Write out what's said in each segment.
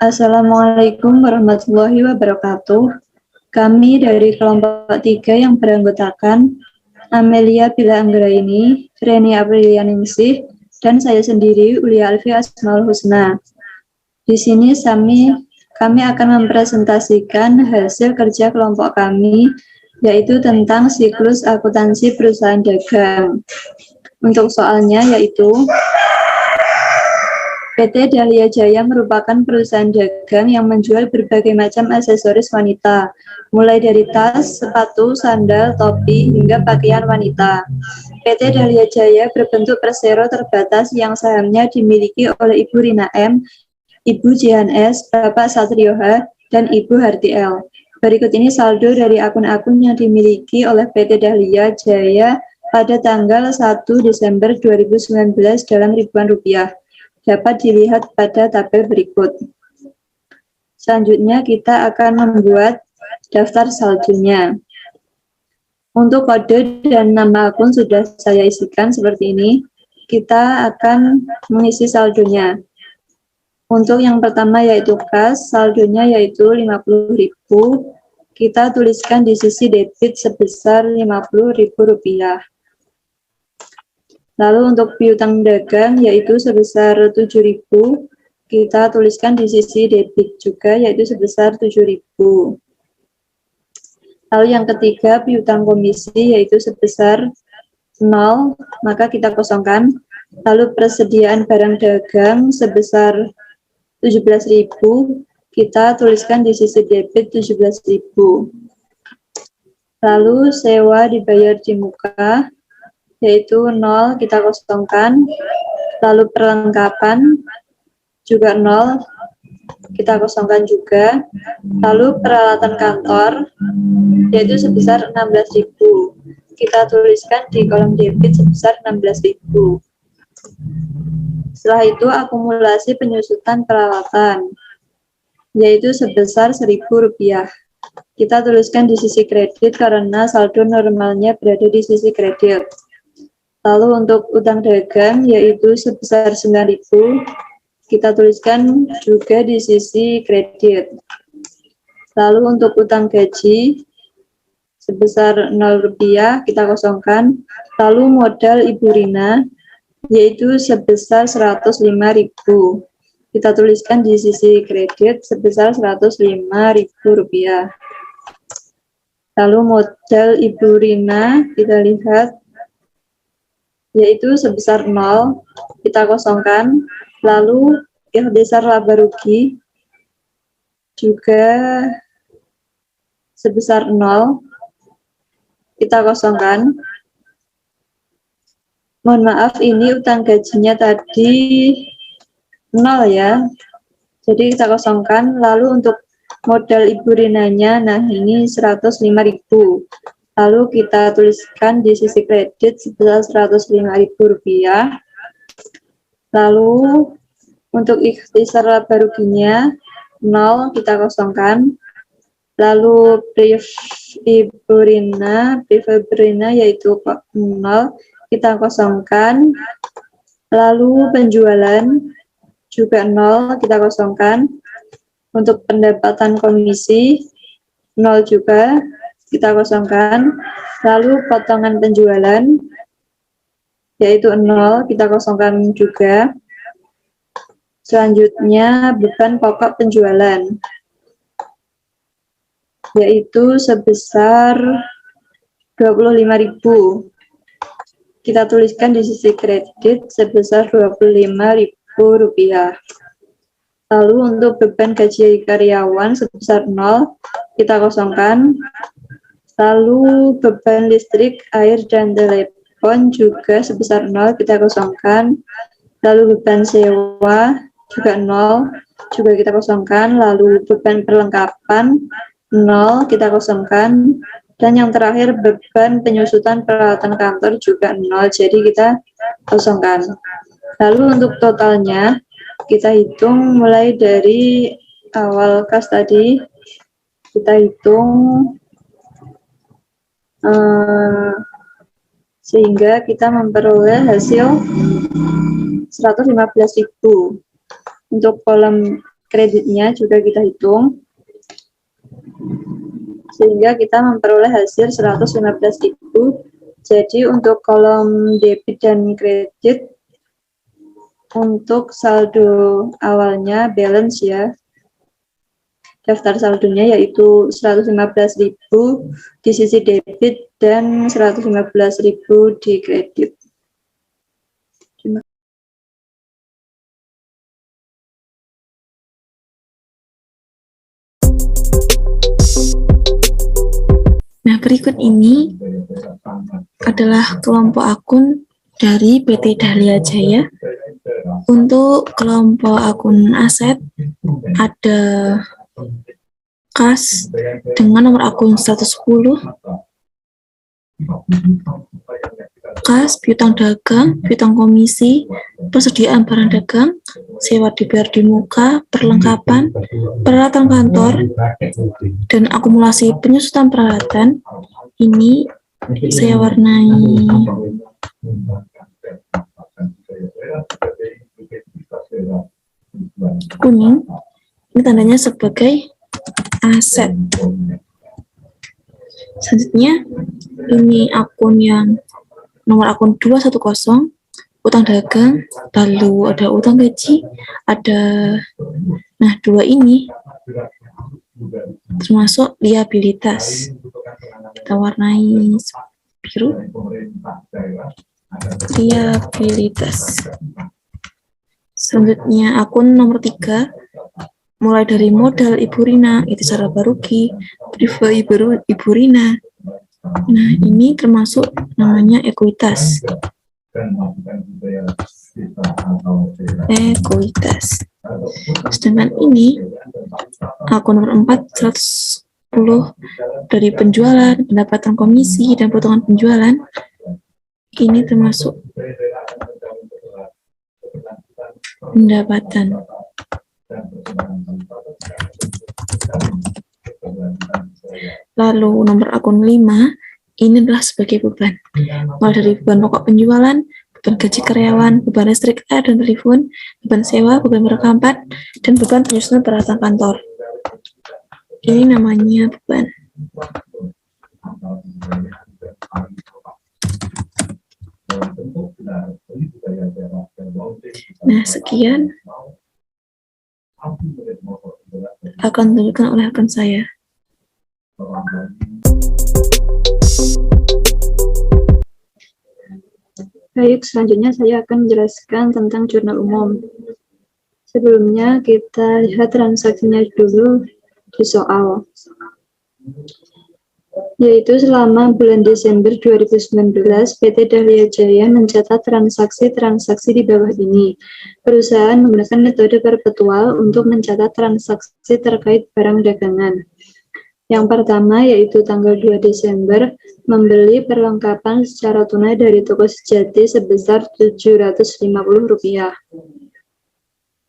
Assalamualaikum warahmatullahi wabarakatuh. Kami dari kelompok 3 yang beranggotakan Amelia Bila Anggraini, Reni Aprilianingsih, dan saya sendiri Ulia Alfi Asmaul Husna. Di sini kami akan mempresentasikan hasil kerja kelompok kami, yaitu tentang siklus akuntansi perusahaan dagang. Untuk soalnya yaitu PT Dahlia Jaya merupakan perusahaan dagang yang menjual berbagai macam aksesoris wanita, mulai dari tas, sepatu, sandal, topi, hingga pakaian wanita. PT Dahlia Jaya berbentuk persero terbatas yang sahamnya dimiliki oleh Ibu Rina M, Ibu Jihan S, Bapak Satrio H, dan Ibu Harti L. Berikut ini saldo dari akun-akun yang dimiliki oleh PT Dahlia Jaya pada tanggal 1 Desember 2019 dalam ribuan rupiah. Dapat dilihat pada tabel berikut. Selanjutnya kita akan membuat daftar saldonya. Untuk kode dan nama akun sudah saya isikan seperti ini. Kita akan mengisi saldonya. Untuk yang pertama yaitu kas, saldonya yaitu 50.000. Kita tuliskan di sisi debit sebesar Rp50.000. Lalu untuk piutang dagang yaitu sebesar 7.000, kita tuliskan di sisi debit juga yaitu sebesar 7.000. Lalu yang ketiga piutang komisi yaitu sebesar 0, maka kita kosongkan. Lalu persediaan barang dagang sebesar 17.000, kita tuliskan di sisi debit 17.000. Lalu sewa dibayar di muka yaitu 0, kita kosongkan. Lalu perlengkapan juga 0, kita kosongkan juga. Lalu peralatan kantor yaitu sebesar 16.000, kita tuliskan di kolom debit sebesar 16.000. Setelah itu akumulasi penyusutan peralatan yaitu sebesar Rp1.000. Kita tuliskan di sisi kredit karena saldo normalnya berada di sisi kredit. Lalu untuk utang dagang yaitu sebesar 9.000, kita tuliskan juga di sisi kredit. Lalu untuk utang gaji sebesar Rp0, kita kosongkan. Lalu modal Ibu Rina yaitu sebesar 105.000, kita tuliskan di sisi kredit sebesar Rp105.000. Lalu modal Ibu Rina kita lihat yaitu sebesar 0, kita kosongkan. Lalu dasar laba rugi juga sebesar 0, kita kosongkan. Mohon maaf, ini utang gajinya tadi 0 ya, jadi kita kosongkan. Lalu untuk modal Ibu Rinanya, nah ini 105.000. Lalu kita tuliskan di sisi kredit sebesar Rp105.000. Lalu untuk ikhtisar laba ruginya 0, kita kosongkan. Lalu brief Ibu Rina yaitu 0, kita kosongkan. Lalu penjualan juga 0, kita kosongkan. Untuk pendapatan komisi 0 juga, kita kosongkan. Lalu potongan penjualan yaitu 0, kita kosongkan juga. Selanjutnya beban pokok penjualan yaitu sebesar 25.000, kita tuliskan di sisi kredit sebesar Rp25.000. Lalu untuk beban gaji karyawan sebesar 0, kita kosongkan. Lalu beban listrik, air, dan telepon juga sebesar 0, kita kosongkan. Lalu beban sewa juga 0, juga kita kosongkan. Lalu beban perlengkapan 0, kita kosongkan. Dan yang terakhir beban penyusutan peralatan kantor juga 0, jadi kita kosongkan. Lalu untuk totalnya kita hitung mulai dari awal kas tadi, kita hitung sehingga kita memperoleh hasil 115.000. Untuk kolom kreditnya juga kita hitung, sehingga kita memperoleh hasil 115.000. Jadi untuk kolom debit dan kredit, untuk saldo awalnya balance ya, daftar saldonya yaitu 115.000 di sisi debit dan 115.000 di kredit. Nah, berikut ini adalah kelompok akun dari PT Dahlia Jaya. Untuk kelompok akun aset ada kas dengan nomor akun 110, kas, piutang dagang, piutang komisi, persediaan barang dagang, sewa dibayar di muka, perlengkapan, peralatan kantor, dan akumulasi penyusutan peralatan. Ini saya warnai kuning. Ini tandanya sebagai aset. Selanjutnya, ini akun yang nomor akun 210, utang dagang, lalu ada utang gaji, nah dua ini termasuk liabilitas. Kita warnai biru, liabilitas. Selanjutnya akun nomor 3, mulai dari modal Ibu Rina, itu cara barugi, prive Ibu Rina. Nah, ini termasuk namanya ekuitas. Ekuitas. Sedangkan ini akun nomor 4, 110 dari penjualan, pendapatan komisi, dan potongan penjualan. Ini termasuk pendapatan. Lalu nomor akun 5, ini adalah sebagai beban. Mulai dari beban pokok penjualan, beban gaji karyawan, beban listrik, air dan telepon, beban sewa, beban perlengkapan, dan beban penyusunan peralatan kantor. Ini namanya beban. Nah, sekian akan ditunjukkan oleh rekan saya. Baik, selanjutnya saya akan menjelaskan tentang jurnal umum. Sebelumnya kita lihat transaksinya dulu di soal, yaitu selama bulan Desember 2019, PT Dahlia Jaya mencatat transaksi-transaksi di bawah ini. Perusahaan menggunakan metode perpetual untuk mencatat transaksi terkait barang dagangan. Yang pertama yaitu tanggal 2 Desember, membeli perlengkapan secara tunai dari toko Sejati sebesar Rp750.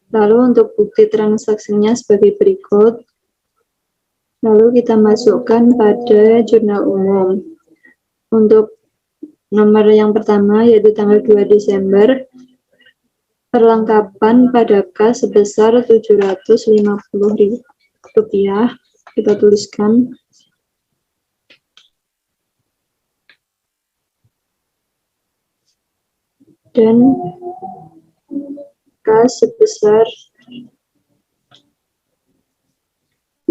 Lalu untuk bukti transaksinya sebagai berikut. Lalu kita masukkan pada jurnal umum. Untuk nomor yang pertama yaitu tanggal 2 Desember, perlengkapan pada kas sebesar Rp750. Kita tuliskan. Dan kas sebesar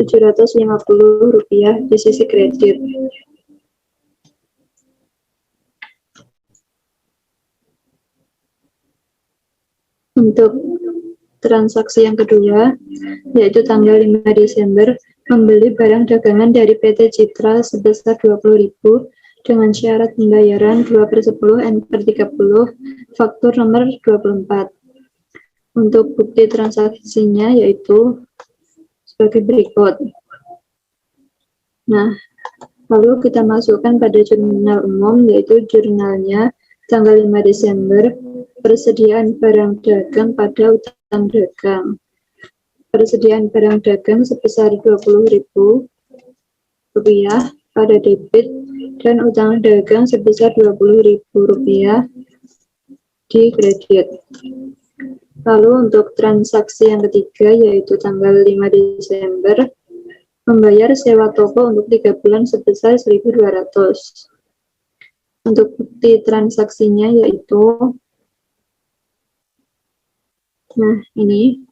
Rp750 di sisi kredit. Untuk transaksi yang kedua, yaitu tanggal 5 Desember, membeli barang dagangan dari PT Citra sebesar Rp20.000 dengan syarat pembayaran 2/10 N/30, faktur nomor 24. Untuk bukti transaksinya yaitu sebagai berikut. Nah, lalu kita masukkan pada jurnal umum, yaitu jurnalnya tanggal 5 Desember, persediaan barang dagang pada utang dagang. Persediaan barang dagang sebesar Rp20.000 pada debit dan utang dagang sebesar Rp20.000 di kredit. Lalu untuk transaksi yang ketiga yaitu tanggal 5 Desember membayar sewa toko untuk 3 bulan sebesar 1.200. Untuk bukti transaksinya yaitu, nah ini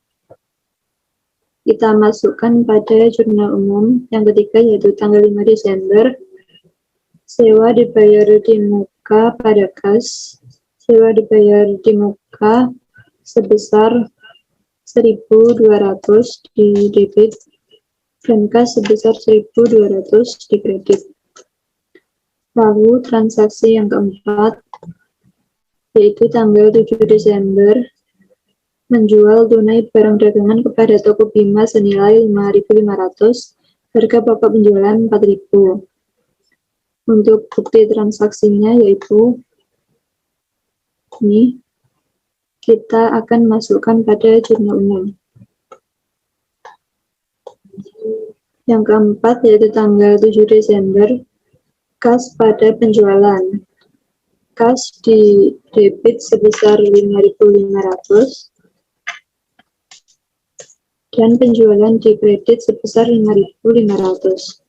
kita masukkan pada jurnal umum yang ketiga yaitu tanggal 5 Desember, sewa dibayar di muka pada kas, sewa dibayar di muka sebesar 1.200 di debit dan kas sebesar 1.200 di kredit. Lalu transaksi yang keempat yaitu tanggal 7 Desember menjual tunai barang dagangan kepada toko Bima senilai 5.500, harga pokok penjualan 4.000. Untuk bukti transaksinya yaitu ini kita akan masukkan pada jurnal umum. Yang keempat yaitu tanggal 7 Desember, kas pada penjualan. Kas di debit sebesar 5.500 dan penjualan di kredit sebesar 5.500.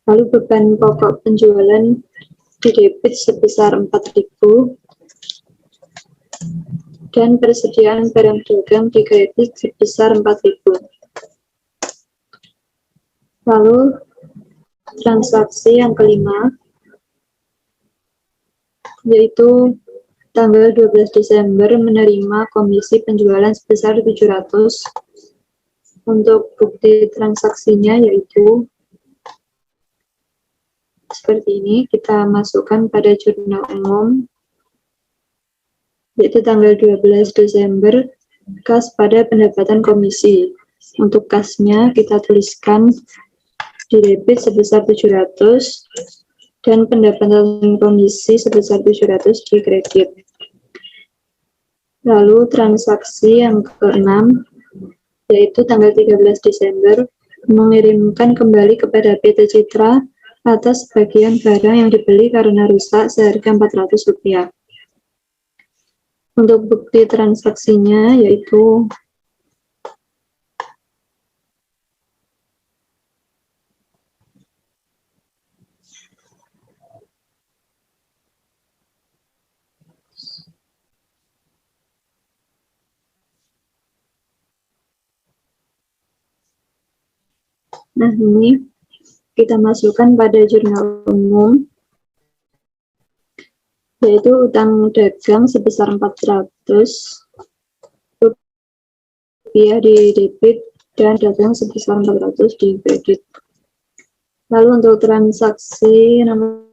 Lalu beban pokok penjualan di debit sebesar 4.000 dan persediaan barang dagang di kredit sebesar 4.000. Lalu transaksi yang kelima yaitu tanggal 12 Desember menerima komisi penjualan sebesar 700. Untuk bukti transaksinya yaitu seperti ini, kita masukkan pada jurnal umum yaitu tanggal 12 Desember, kas pada pendapatan komisi. Untuk kasnya kita tuliskan di debit sebesar 700 dan pendapatan komisi sebesar 700 di kredit. Lalu transaksi yang keenam yaitu tanggal 13 Desember mengirimkan kembali kepada PT Citra atas sebagian barang yang dibeli karena rusak seharga Rp400. Untuk bukti transaksinya yaitu nah ini kita masukkan pada jurnal umum yaitu utang dagang sebesar 400 rupiah di debit dan dagang sebesar 400 di kredit. Lalu untuk transaksi nomor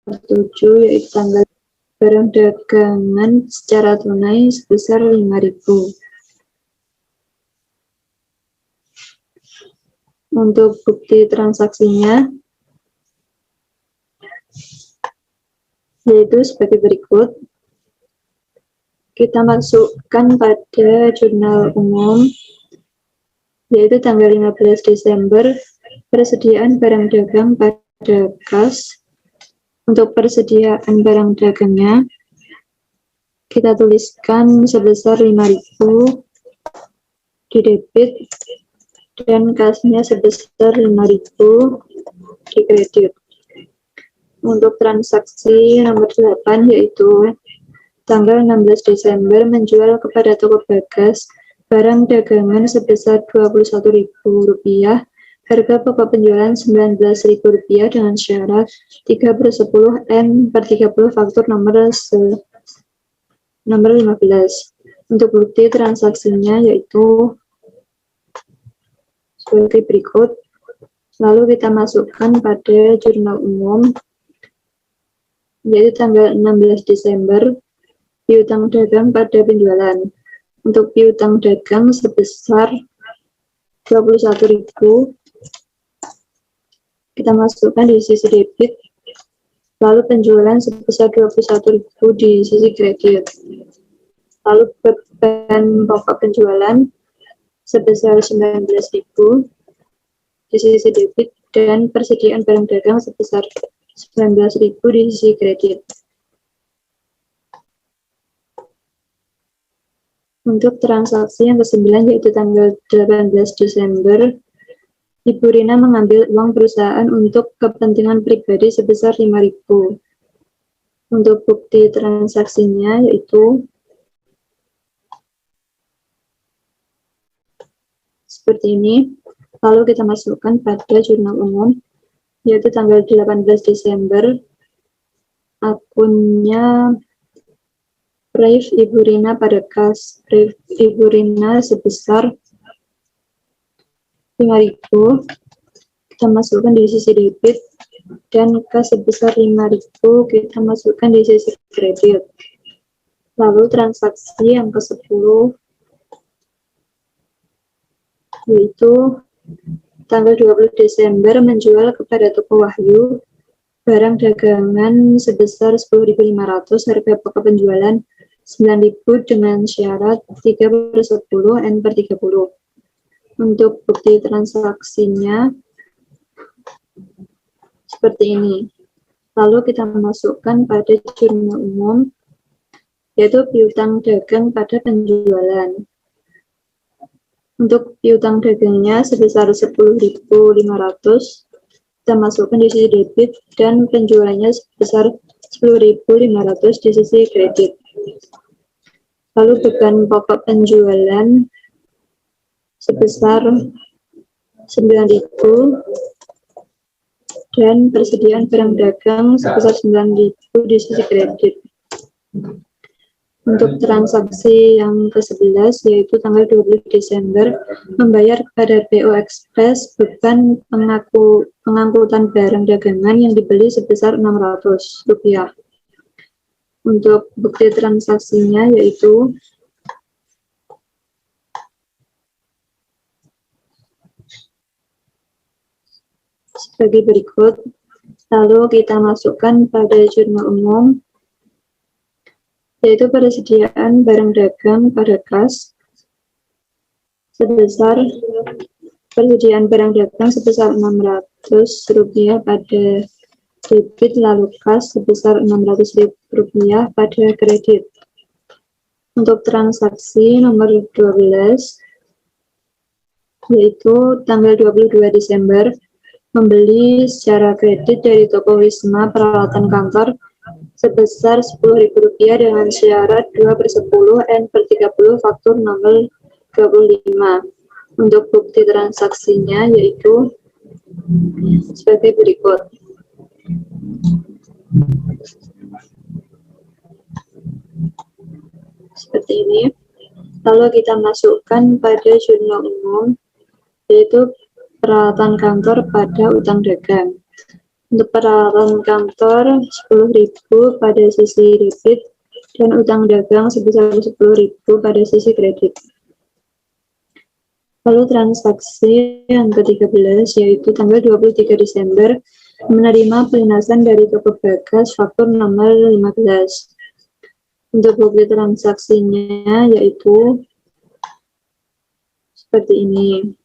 7 yaitu tanggal barang dagangan secara tunai sebesar 5.000. Untuk bukti transaksinya yaitu sebagai berikut. Kita masukkan pada jurnal umum yaitu tanggal 15 Desember persediaan barang dagang pada kas. Untuk persediaan barang dagangnya kita tuliskan sebesar 5.000 di debit dan kasnya sebesar 5.000 di kredit. Untuk transaksi nomor 8 yaitu tanggal 16 Desember menjual kepada toko Bagas barang dagangan sebesar Rp21.000, harga pokok penjualan Rp19.000 dengan syarat 3/10 M/30 faktur nomor 15. Untuk bukti transaksinya yaitu sebagai berikut. Lalu kita masukkan pada jurnal umum yaitu tanggal 16 Desember piutang dagang pada penjualan. Untuk piutang dagang sebesar 21.000 kita masukkan di sisi debit, lalu penjualan sebesar 21.000 di sisi kredit. Lalu beban pokok penjualan sebesar 19.000 di sisi debit dan persediaan barang dagang sebesar 19.000 di sisi kredit. Untuk transaksi yang ke-9 yaitu tanggal 18 Desember, Ibu Rina mengambil uang perusahaan untuk kepentingan pribadi sebesar 5.000. Untuk bukti transaksinya yaitu seperti ini. Lalu kita masukkan pada jurnal umum yaitu tanggal 18 Desember, akunnya Brave Ibu Rina pada kas Brave Ibu Rina sebesar 5.000, kita masukkan di sisi debit, dan kas sebesar 5.000 kita masukkan di sisi kredit. Lalu transaksi yang ke-10 yaitu tanggal 20 Desember menjual kepada toko Wahyu barang dagangan sebesar 10.500, harga pokok penjualan 9.000 dengan syarat 3/10 N/30. Untuk bukti transaksinya seperti ini. Lalu kita masukkan pada jurnal umum yaitu piutang dagang pada penjualan. Untuk piutang dagangnya sebesar 10.500 kita masukkan di sisi debit, dan penjualannya sebesar 10.500 di sisi kredit. Lalu beban pokok penjualan sebesar 9.000 dan persediaan barang dagang sebesar 9.000 di sisi kredit. Untuk transaksi yang ke-11 yaitu tanggal 20 Desember membayar kepada PO Express beban pengangkutan barang dagangan yang dibeli sebesar Rp600. Untuk bukti transaksinya yaitu sebagai berikut. Lalu kita masukkan pada jurnal umum yaitu persediaan barang dagang pada kas sebesar persediaan barang dagang sebesar Rp600 pada debit, lalu kas sebesar Rp600 pada kredit. Untuk transaksi nomor 12 yaitu tanggal 22 Desember membeli secara kredit dari toko Wisma peralatan kantor sebesar Rp10.000 dengan syarat 2/10 N/30 faktur nomor 25. Untuk bukti transaksinya yaitu sebagai berikut. Seperti ini. Lalu kita masukkan pada jurnal umum yaitu peralatan kantor pada utang dagang. Untuk peralatan kantor 10.000 pada sisi debit dan utang dagang sebesar 10.000 pada sisi kredit. Lalu transaksi yang ke-13 yaitu tanggal 23 Desember menerima pelunasan dari toko Bagas faktur nomor 15. Untuk bukti transaksinya yaitu seperti ini.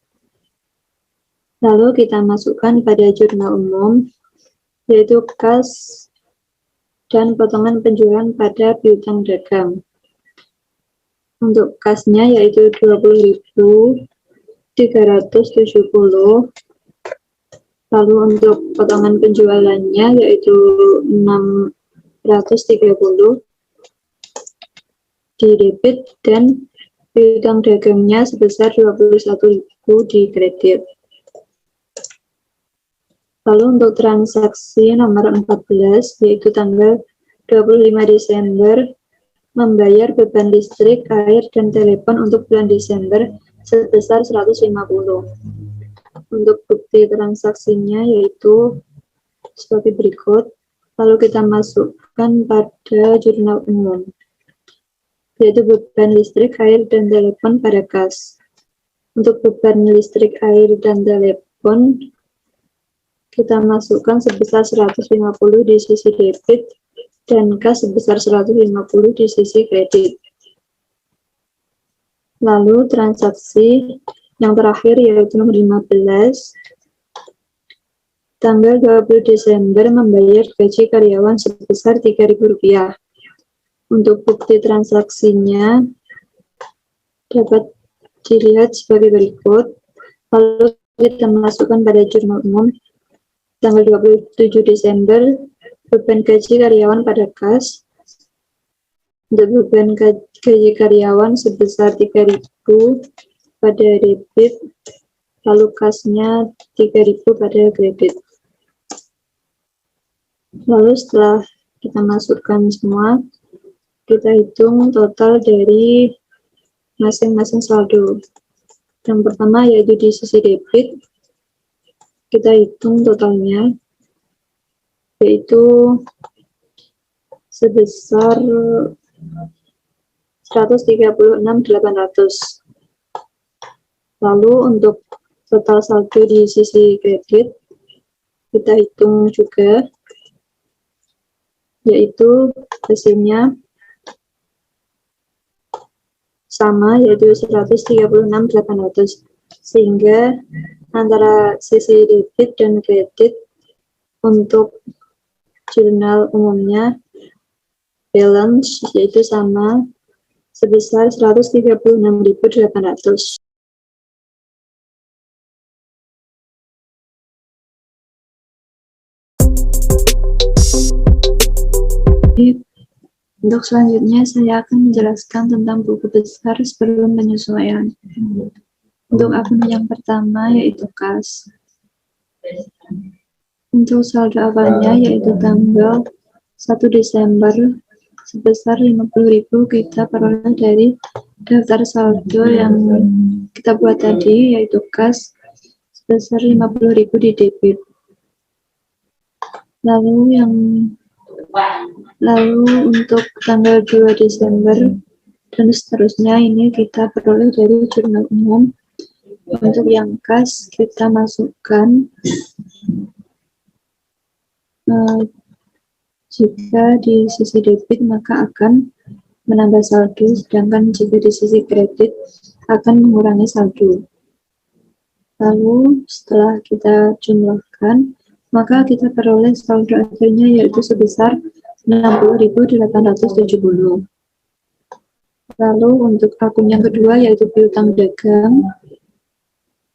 Lalu kita masukkan pada jurnal umum yaitu kas dan potongan penjualan pada piutang dagang. Untuk kasnya yaitu 20.370, lalu untuk potongan penjualannya yaitu 630 di debit dan piutang dagangnya sebesar 21.000 di kredit. Lalu untuk transaksi nomor 14 yaitu tanggal 25 Desember membayar beban listrik, air, dan telepon untuk bulan Desember sebesar 150. Untuk bukti transaksinya yaitu sebagai berikut. Lalu kita masukkan pada jurnal umum yaitu beban listrik, air, dan telepon pada kas. Untuk beban listrik, air, dan telepon kita masukkan sebesar 150 di sisi debit dan kas sebesar 150 di sisi kredit. Lalu transaksi yang terakhir yaitu nomor 15 tanggal 20 Desember membayar gaji karyawan sebesar Rp3.000. Untuk bukti transaksinya dapat dilihat sebagai berikut. Lalu kita masukkan pada jurnal umum tanggal 27 Desember, beban gaji karyawan pada kas. Untuk beban gaji karyawan sebesar 3.000 pada debit, lalu kasnya 3.000 pada kredit. Lalu setelah kita masukkan semua, kita hitung total dari masing-masing saldo. Yang pertama yaitu di sisi debit, kita hitung totalnya, yaitu sebesar 136.800. Lalu untuk total saldo di sisi kredit, kita hitung juga, yaitu hasilnya sama, yaitu 136.800. Sehingga antara sisi debit dan kredit untuk jurnal umumnya balance yaitu sama sebesar 136.800. Untuk selanjutnya saya akan menjelaskan tentang buku besar sebelum penyesuaian. Untuk akun yang pertama yaitu kas. Untuk saldo awalnya yaitu tanggal 1 Desember sebesar 50.000 kita peroleh dari daftar saldo yang kita buat tadi, yaitu kas sebesar 50.000 di debit. Lalu untuk tanggal 2 Desember dan seterusnya ini kita peroleh dari jurnal umum. Untuk yang kas kita masukkan jika di sisi debit maka akan menambah saldo, sedangkan jika di sisi kredit akan mengurangi saldo. Lalu setelah kita jumlahkan, maka kita peroleh saldo akhirnya yaitu sebesar 60.870. Lalu untuk akun yang kedua yaitu piutang dagang.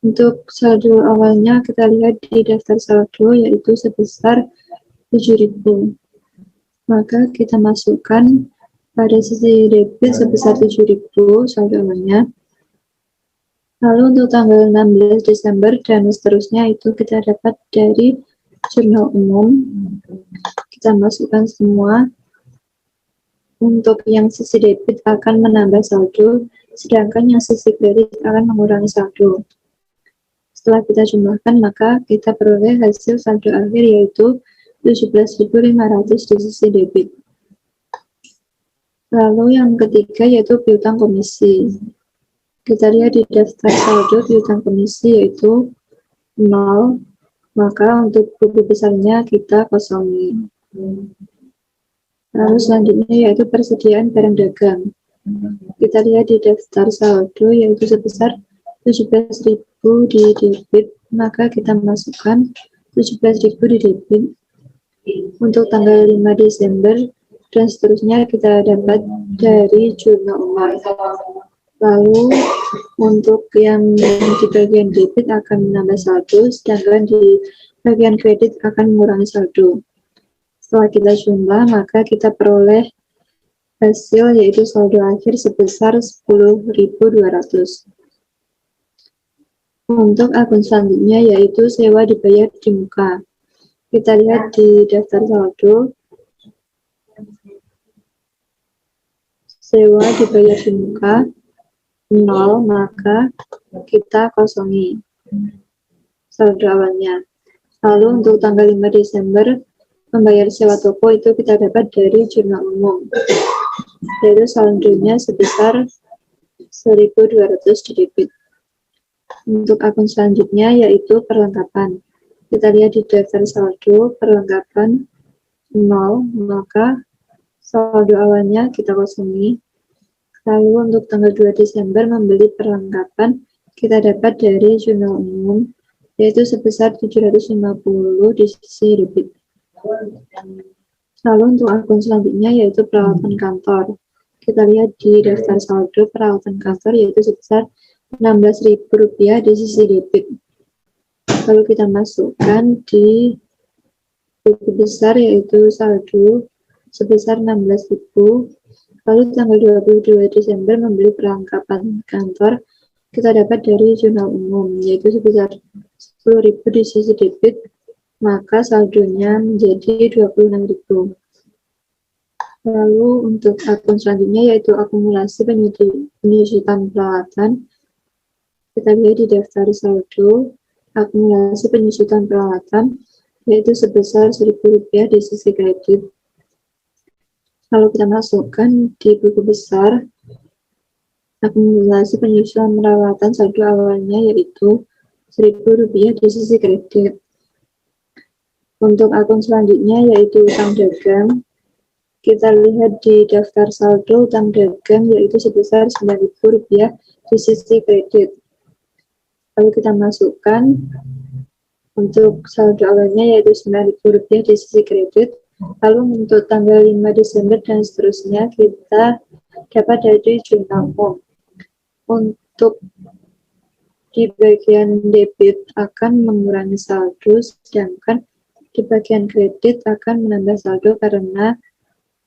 Untuk saldo awalnya kita lihat di daftar saldo yaitu sebesar 7.000. Maka kita masukkan pada sisi debit sebesar 7.000 saldo awalnya. Lalu untuk tanggal 16 Desember dan seterusnya itu kita dapat dari jurnal umum. Kita masukkan semua. Untuk yang sisi debit akan menambah saldo, sedangkan yang sisi kredit akan mengurangi saldo. Setelah kita jumlahkan, maka kita peroleh hasil saldo akhir yaitu 17.500 di sisi debit. Lalu yang ketiga yaitu piutang komisi. Kita lihat di daftar saldo piutang komisi yaitu 0, maka untuk buku besarnya kita kosongi. Lalu selanjutnya yaitu persediaan barang dagang. Kita lihat di daftar saldo yaitu sebesar 17.000 di debit, maka kita masukkan 17.000 di debit. Untuk tanggal 5 Desember dan seterusnya kita dapat dari jurnal umum. Lalu untuk yang di bagian debit akan menambah saldo, sedangkan di bagian kredit akan mengurangi saldo. Setelah kita jumlah, maka kita peroleh hasil yaitu saldo akhir sebesar 10.200. Untuk akun selanjutnya yaitu sewa dibayar di muka. Kita lihat di daftar saldo, sewa dibayar di muka 0, maka kita kosongi saldo awalnya. Lalu untuk tanggal 5 Desember membayar sewa toko itu kita dapat dari jurnal umum, yaitu saldonya sebesar 1.200 di debit. Untuk akun selanjutnya yaitu perlengkapan. Kita lihat di daftar saldo perlengkapan 0, maka saldo awalnya kita kosongi. Lalu untuk tanggal 2 Desember membeli perlengkapan kita dapat dari jurnal umum yaitu sebesar 750 di sisi debit. Lalu untuk akun selanjutnya yaitu peralatan kantor. kita lihat di daftar saldo peralatan kantor yaitu sebesar Rp16.000 di sisi debit. Lalu kita masukkan di buku besar yaitu saldo sebesar 16.000. Lalu tanggal 22 Desember membeli perlengkapan kantor kita dapat dari jurnal umum yaitu sebesar 10.000 di sisi debit, maka saldonya menjadi 26.000. Lalu untuk akun selanjutnya yaitu akumulasi penyusutan peralatan, kita lihat di daftar saldo akumulasi penyusutan peralatan yaitu sebesar Rp1.000 di sisi kredit. Lalu kita masukkan di buku besar akumulasi penyusutan peralatan saldo awalnya yaitu Rp1.000 di sisi kredit. Untuk akun selanjutnya yaitu utang dagang, kita lihat di daftar saldo utang dagang yaitu sebesar Rp9.000 di sisi kredit. Lalu kita masukkan untuk saldo awalnya yaitu Rp9.000 di sisi kredit. Lalu untuk tanggal 5 Desember dan seterusnya kita dapat dari jurnal umum. Untuk di bagian debit akan mengurangi saldo, sedangkan di bagian kredit akan menambah saldo karena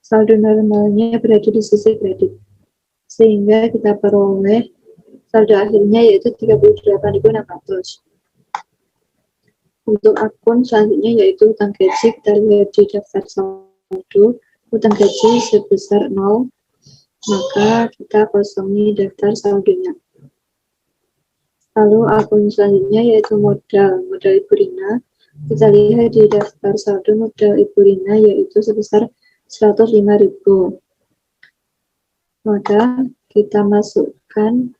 saldo normalnya berada di sisi kredit. Sehingga kita peroleh saldo akhirnya yaitu 38.600. Untuk akun selanjutnya yaitu utang gaji, kita lihat di daftar saldo utang gaji sebesar 0, maka kita kosongi daftar saldonya. Lalu akun selanjutnya yaitu modal Ibu Rina, kita lihat di daftar saldo modal Ibu Rina yaitu sebesar 105.000. Maka kita masukkan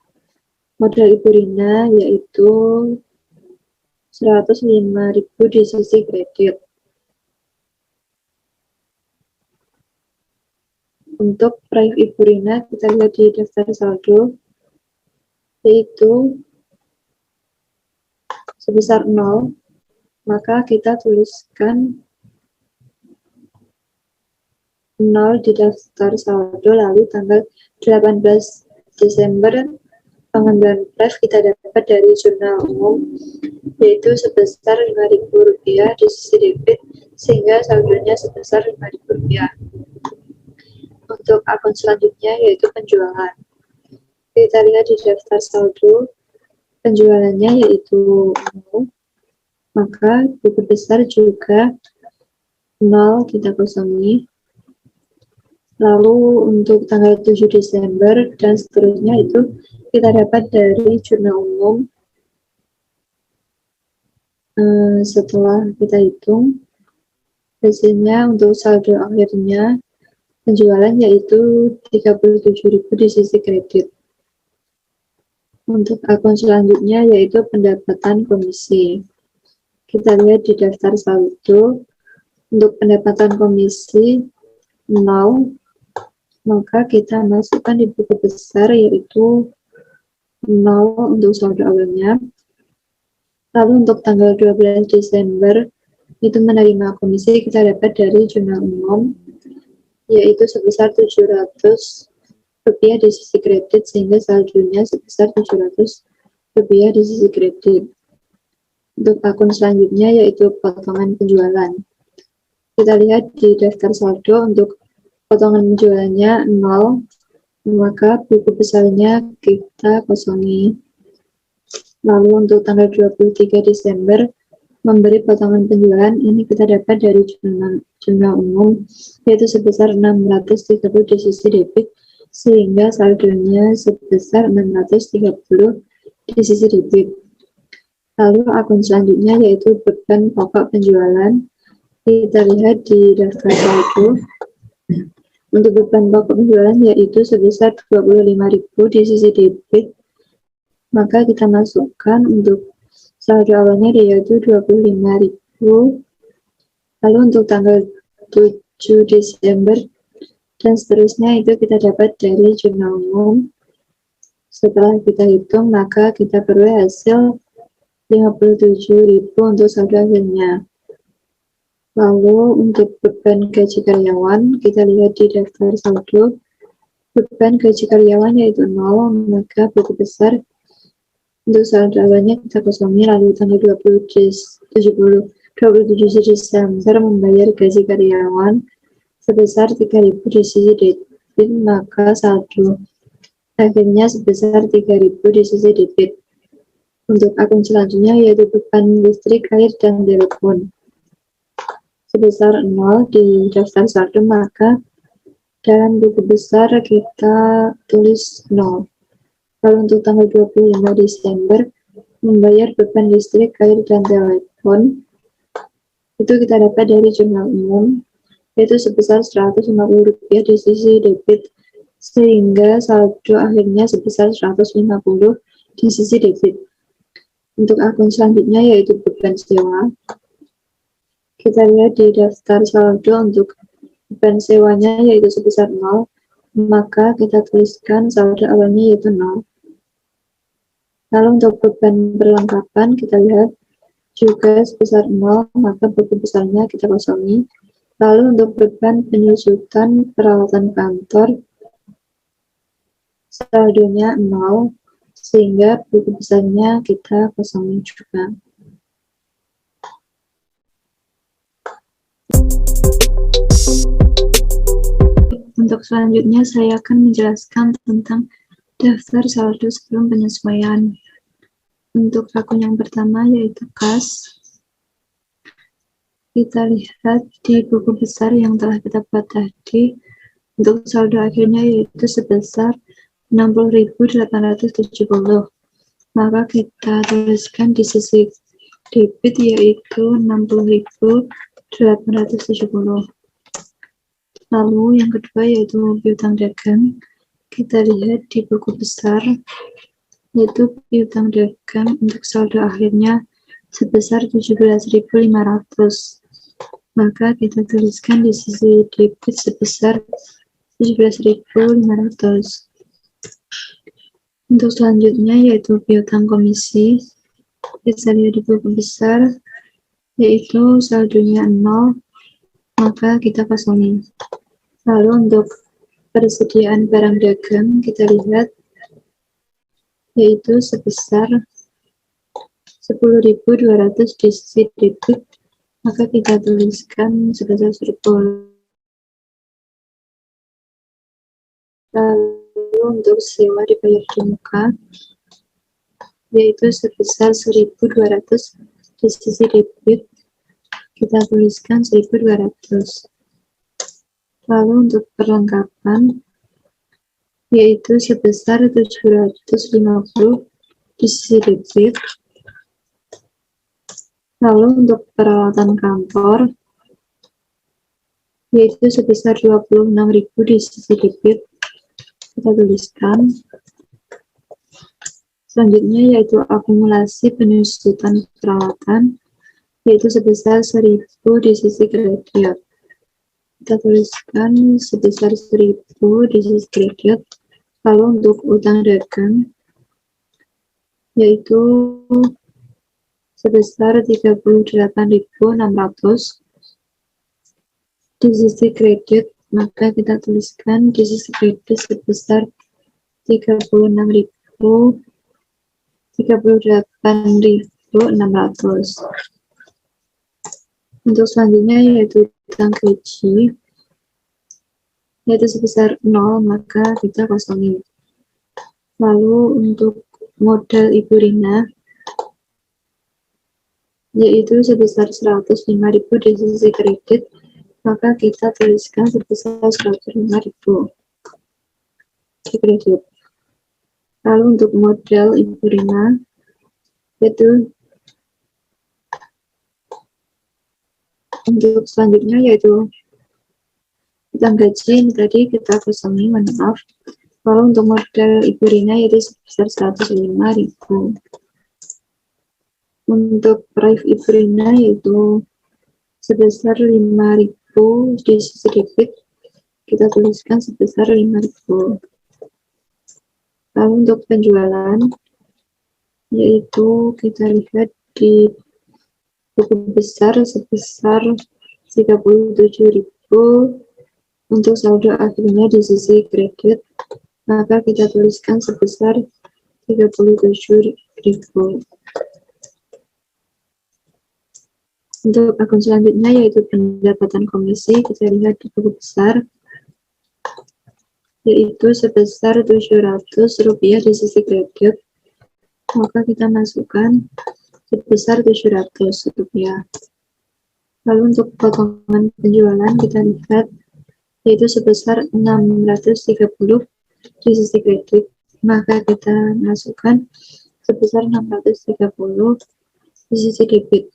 modal Ibu Rina yaitu 105.000 di sisi kredit. Untuk proyek Ibu Rina kita lihat di daftar saldo yaitu sebesar 0, maka kita tuliskan 0 di daftar saldo. Lalu tanggal 18 Desember pengambilan pref kita dapat dari jurnal umum yaitu sebesar Rp5.000 di sisi debit, sehingga saldonya sebesar Rp5.000. Untuk akun selanjutnya yaitu penjualan, kita lihat di daftar saldo penjualannya yaitu 0, maka buku besar juga 0 kita kosongi. Lalu untuk tanggal 7 Desember dan seterusnya itu kita dapat dari jurnal umum. Setelah kita hitung hasilnya untuk saldo akhirnya penjualan yaitu 37.000 di sisi kredit. Untuk akun selanjutnya yaitu pendapatan komisi, kita lihat di daftar saldo untuk pendapatan komisi 0, maka kita masukkan di buku besar yaitu 0 untuk saldo awalnya. Lalu untuk tanggal 12 Desember itu menerima komisi kita dapat dari jurnal umum yaitu sebesar Rp700 di sisi kredit, sehingga saldonya sebesar Rp700 di sisi kredit. Untuk akun selanjutnya yaitu potongan penjualan, kita lihat di daftar saldo untuk potongan penjualannya 0, maka buku besarnya kita kosongi. Lalu untuk tanggal 23 Desember memberi potongan penjualan ini kita dapat dari jurnal umum yaitu sebesar 630 di sisi debit, sehingga saldonya sebesar 630 di sisi debit. Lalu akun selanjutnya yaitu beban pokok penjualan, kita lihat di daftar saldo untuk beban pokok penjualan yaitu sebesar 25.000 di sisi debit, maka kita masukkan untuk saldo awalnya yaitu 25.000. Lalu untuk tanggal 7 Desember dan seterusnya itu kita dapat dari jurnal umum. Setelah kita hitung maka kita peroleh hasil 57.000 untuk saldo akhirnya. Lalu untuk beban gaji karyawan kita lihat di daftar saldo beban gaji karyawan yaitu 0, maka buku besar untuk saldo awalnya kita kosongi, lalu tanggal 27 Desember membayar gaji karyawan sebesar 3.000 di sisi debit, maka saldo akhirnya sebesar 3.000 di sisi debit. Untuk akun selanjutnya yaitu beban listrik, air, dan telepon sebesar 0 di daftar saldo, maka dalam buku besar kita tulis 0. Lalu untuk tanggal 25 Desember membayar beban listrik, air, dan telepon itu kita dapat dari jurnal umum yaitu sebesar Rp150 di sisi debit, sehingga saldo akhirnya sebesar 150 di sisi debit. Untuk akun selanjutnya yaitu beban sewa, kita lihat di daftar saldo untuk beban sewanya yaitu sebesar 0, maka kita tuliskan saldo awalnya yaitu 0. Lalu untuk beban perlengkapan kita lihat juga sebesar 0, maka buku besarnya kita kosongi. Lalu untuk beban penyusutan peralatan kantor saldonya 0, sehingga buku besarnya kita kosongi juga. Untuk selanjutnya saya akan menjelaskan tentang daftar saldo sebelum penyesuaian. Untuk akun yang pertama yaitu kas, kita lihat di buku besar yang telah kita buat tadi, untuk saldo akhirnya yaitu sebesar 60.870, maka kita tuliskan di sisi debit yaitu 60.870. Lalu yang kedua yaitu piutang dagang, kita lihat di buku besar yaitu piutang dagang untuk saldo akhirnya sebesar 17.500, maka kita tuliskan di sisi debit sebesar 17.500. Untuk selanjutnya yaitu piutang komisi, kita lihat di buku besar yaitu saldonya 0, maka kita kosongi. Lalu untuk persediaan barang dagang kita lihat yaitu sebesar 10.200 di sisi debit, maka kita tuliskan sebesar 10. Lalu untuk sewa dibayar di muka yaitu sebesar 1.200 di sisi debit, kita tuliskan 1.200. Lalu untuk perlengkapan yaitu sebesar 750 di sisi debit. Lalu untuk peralatan kantor yaitu sebesar 26.000 di sisi debit, kita tuliskan. Selanjutnya yaitu akumulasi penyusutan peralatan yaitu sebesar 1.000 di sisi kredit, kita tuliskan sebesar 1.000 di sisi kredit. Lalu untuk utang dagang yaitu sebesar 38.600 di sisi kredit, maka kita tuliskan di sisi kredit sebesar 38.600. Untuk selanjutnya yaitu utang gaji yaitu sebesar 0, maka kita kosongi. Lalu untuk modal Ibu Rina yaitu sebesar 105.000 di sisi kredit, maka kita tuliskan sebesar 105.000 di kredit. Lalu untuk modal Ibu Rina yaitu untuk selanjutnya yaitu utang gaji, ini tadi kita kosongi, maaf. Lalu untuk modal Ibu Rina yaitu sebesar 105.000. Untuk proyek Ibu Rina yaitu sebesar 5.000 di sisi debit, kita tuliskan sebesar 5.000. Lalu untuk penjualan yaitu kita lihat di buku besar sebesar 37.000 untuk saldo akhirnya di sisi kredit, maka kita tuliskan sebesar 37.000. Untuk akun selanjutnya yaitu pendapatan komisi, kita lihat di buku besar, yaitu sebesar Rp700 di sisi kredit, maka kita masukkan sebesar Rp700. Lalu untuk potongan penjualan kita lihat yaitu sebesar 630 di sisi kredit, maka kita masukkan sebesar 630 di sisi debit.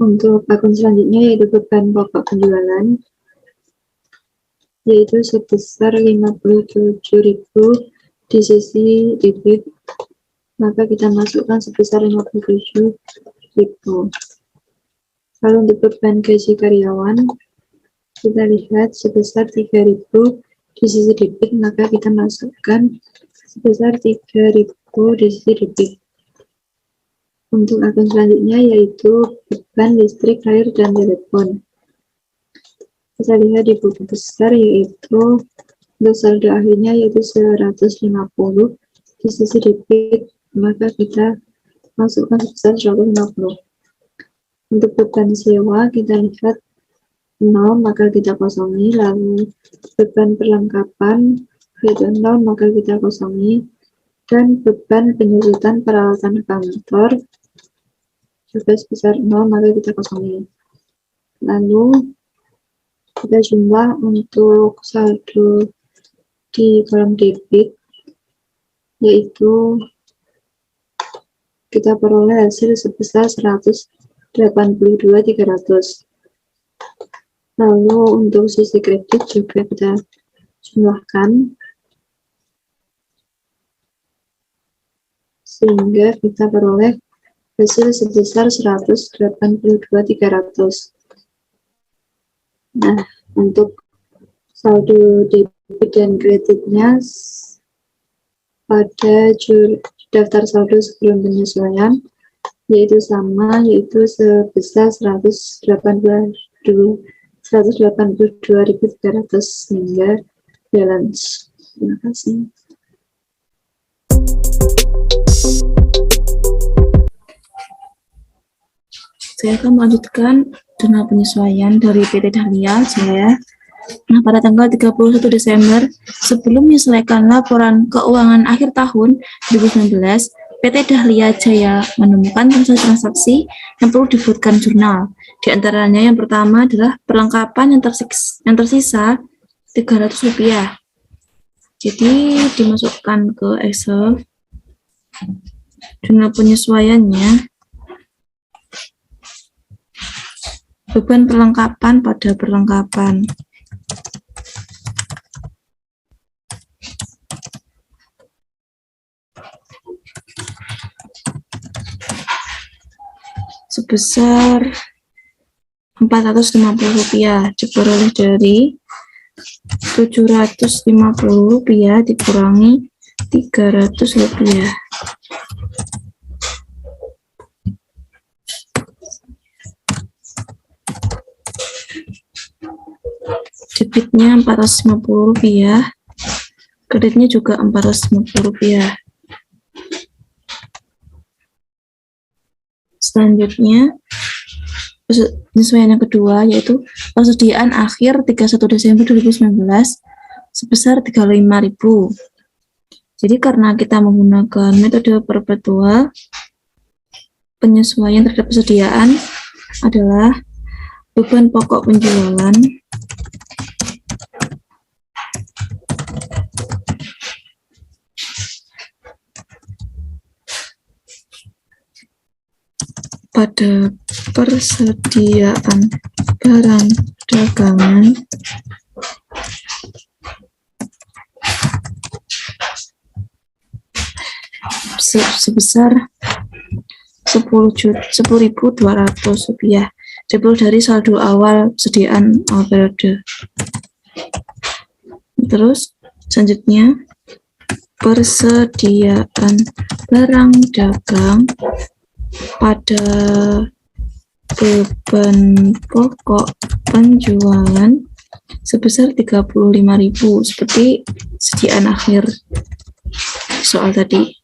Untuk akun selanjutnya yaitu beban pokok penjualan, yaitu sebesar 57.000 di sisi debit, maka kita masukkan sebesar 57.000. Lalu untuk beban gaji karyawan, kita lihat sebesar 3.000 di sisi debit, maka kita masukkan sebesar 3.000 di sisi debit. Untuk akun selanjutnya yaitu beban listrik, air, dan telepon. Kita lihat di buku besar yaitu untuk saldo akhirnya yaitu 150 di sisi debit, maka kita masukkan sebesar 150. Untuk beban sewa kita lihat 0, maka kita kosongi. Lalu beban perlengkapan yaitu 0, maka kita kosongi. Dan beban penyusutan peralatan kantor juga sebesar 0, maka kita kosongi. Lalu kita jumlah untuk saldo di kolom debit, yaitu kita peroleh hasil sebesar 182.300. Lalu untuk sisi kredit juga kita jumlahkan sehingga kita peroleh hasil sebesar 182.300. Nah, untuk saldo debit dan kreditnya pada daftar saldo sebelum penyesuaian yaitu sama, yaitu sebesar 182.300 hingga balance. Terima kasih. Saya akan melanjutkan jurnal penyesuaian dari PT Dahlia Jaya. Nah, pada tanggal 31 Desember, sebelum menyesuaikan laporan keuangan akhir tahun 2019, PT Dahlia Jaya menemukan transaksi yang perlu dibuatkan jurnal. Di antaranya yang pertama adalah perlengkapan yang tersisa Rp300. Jadi dimasukkan ke Excel jurnal penyesuaiannya. Beban perlengkapan pada perlengkapan. Sebesar Rp450 diperoleh dari Rp750 dikurangi Rp300. Debitnya Rp450, kreditnya juga Rp450. Selanjutnya, penyesuaian yang kedua yaitu persediaan akhir 31 Desember 2019 sebesar Rp35.000. Jadi karena kita menggunakan metode perpetual, penyesuaian terhadap persediaan adalah beban pokok penjualan pada persediaan barang dagangan sebesar Rp10.200 diambil dari saldo awal persediaan awal periode. Terus selanjutnya persediaan barang dagang pada beban pokok penjualan sebesar 35.000 seperti sediaan akhir soal tadi.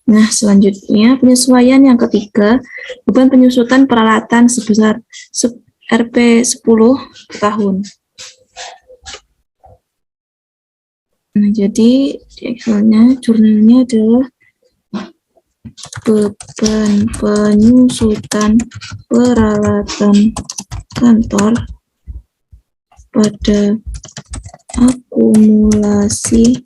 Nah, selanjutnya penyesuaian yang ketiga, beban penyusutan peralatan sebesar Rp 10 per tahun. Nah, jadi di Excelnya, jurnalnya adalah beban penyusutan peralatan kantor pada akumulasi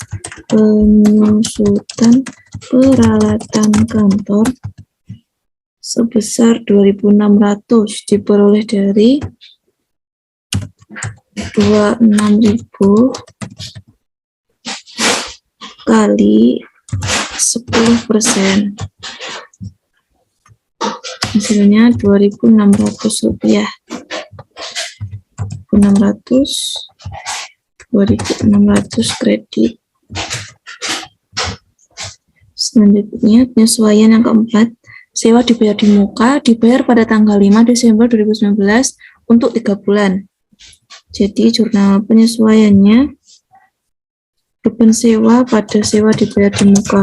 penyusutan peralatan kantor sebesar 2.600 diperoleh dari 26.000 kali 10%. Hasilnya 2.600 rupiah. 2.600 kredit. Selanjutnya penyesuaian yang keempat, sewa dibayar di muka, dibayar pada tanggal 5 Desember 2019 untuk 3 bulan. Jadi jurnal penyesuaiannya, beban sewa pada sewa dibayar di muka.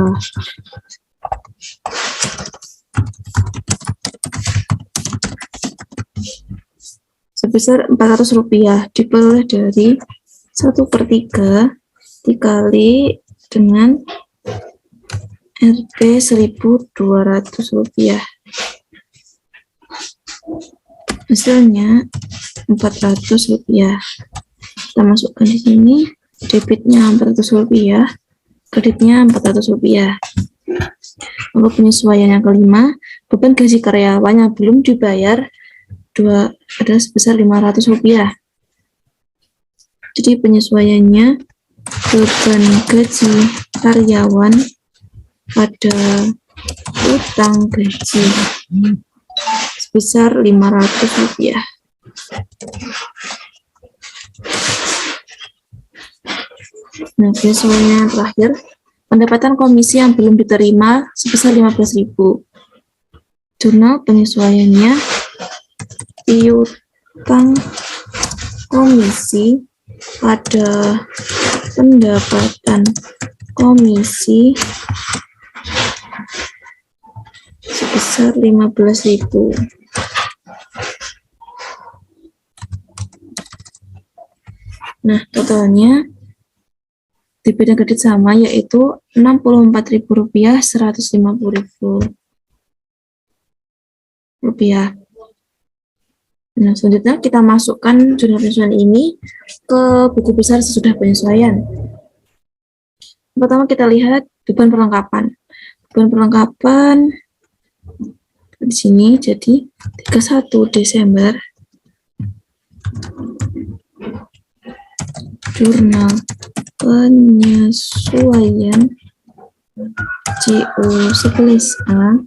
Sebesar Rp400 diperoleh dari 1/3 dikali dengan Rp 1.200. Hasilnya Rp400. Kita masukkan di sini, debitnya Rp400, kreditnya Rp400. Lalu penyesuaian yang kelima, beban gaji karyawan yang belum dibayar ada sebesar Rp500. Jadi penyesuaiannya, beban gaji karyawan pada utang gaji sebesar Rp500. Nah, penyesuaian terakhir, pendapatan komisi yang belum diterima sebesar 15.000. Jurnal penyesuaiannya, piutang komisi pada pendapatan komisi sebesar 15.000. Nah, totalnya debit dan kredit sama, yaitu Rp64.000, Rp150.000. Nah, selanjutnya kita masukkan jurnal penyesuaian ini ke buku besar sesudah penyesuaian. Pertama kita lihat beban perlengkapan. Beban perlengkapan di sini jadi 31 Desember. Jurnal penyesuaian JO11A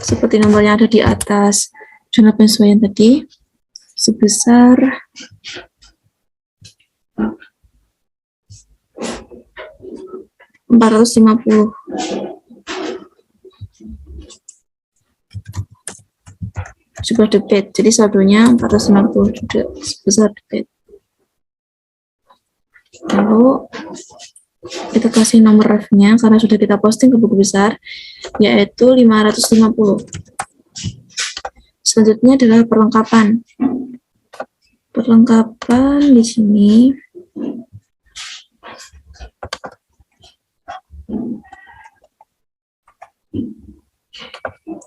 seperti nomornya ada di atas jurnal penyesuaian tadi sebesar Rp450. Juga debit, jadi saldonya 450 juga sebesar debit. Lalu kita kasih nomor ref-nya karena sudah kita posting ke buku besar, yaitu 550. Selanjutnya adalah perlengkapan. Perlengkapan di sini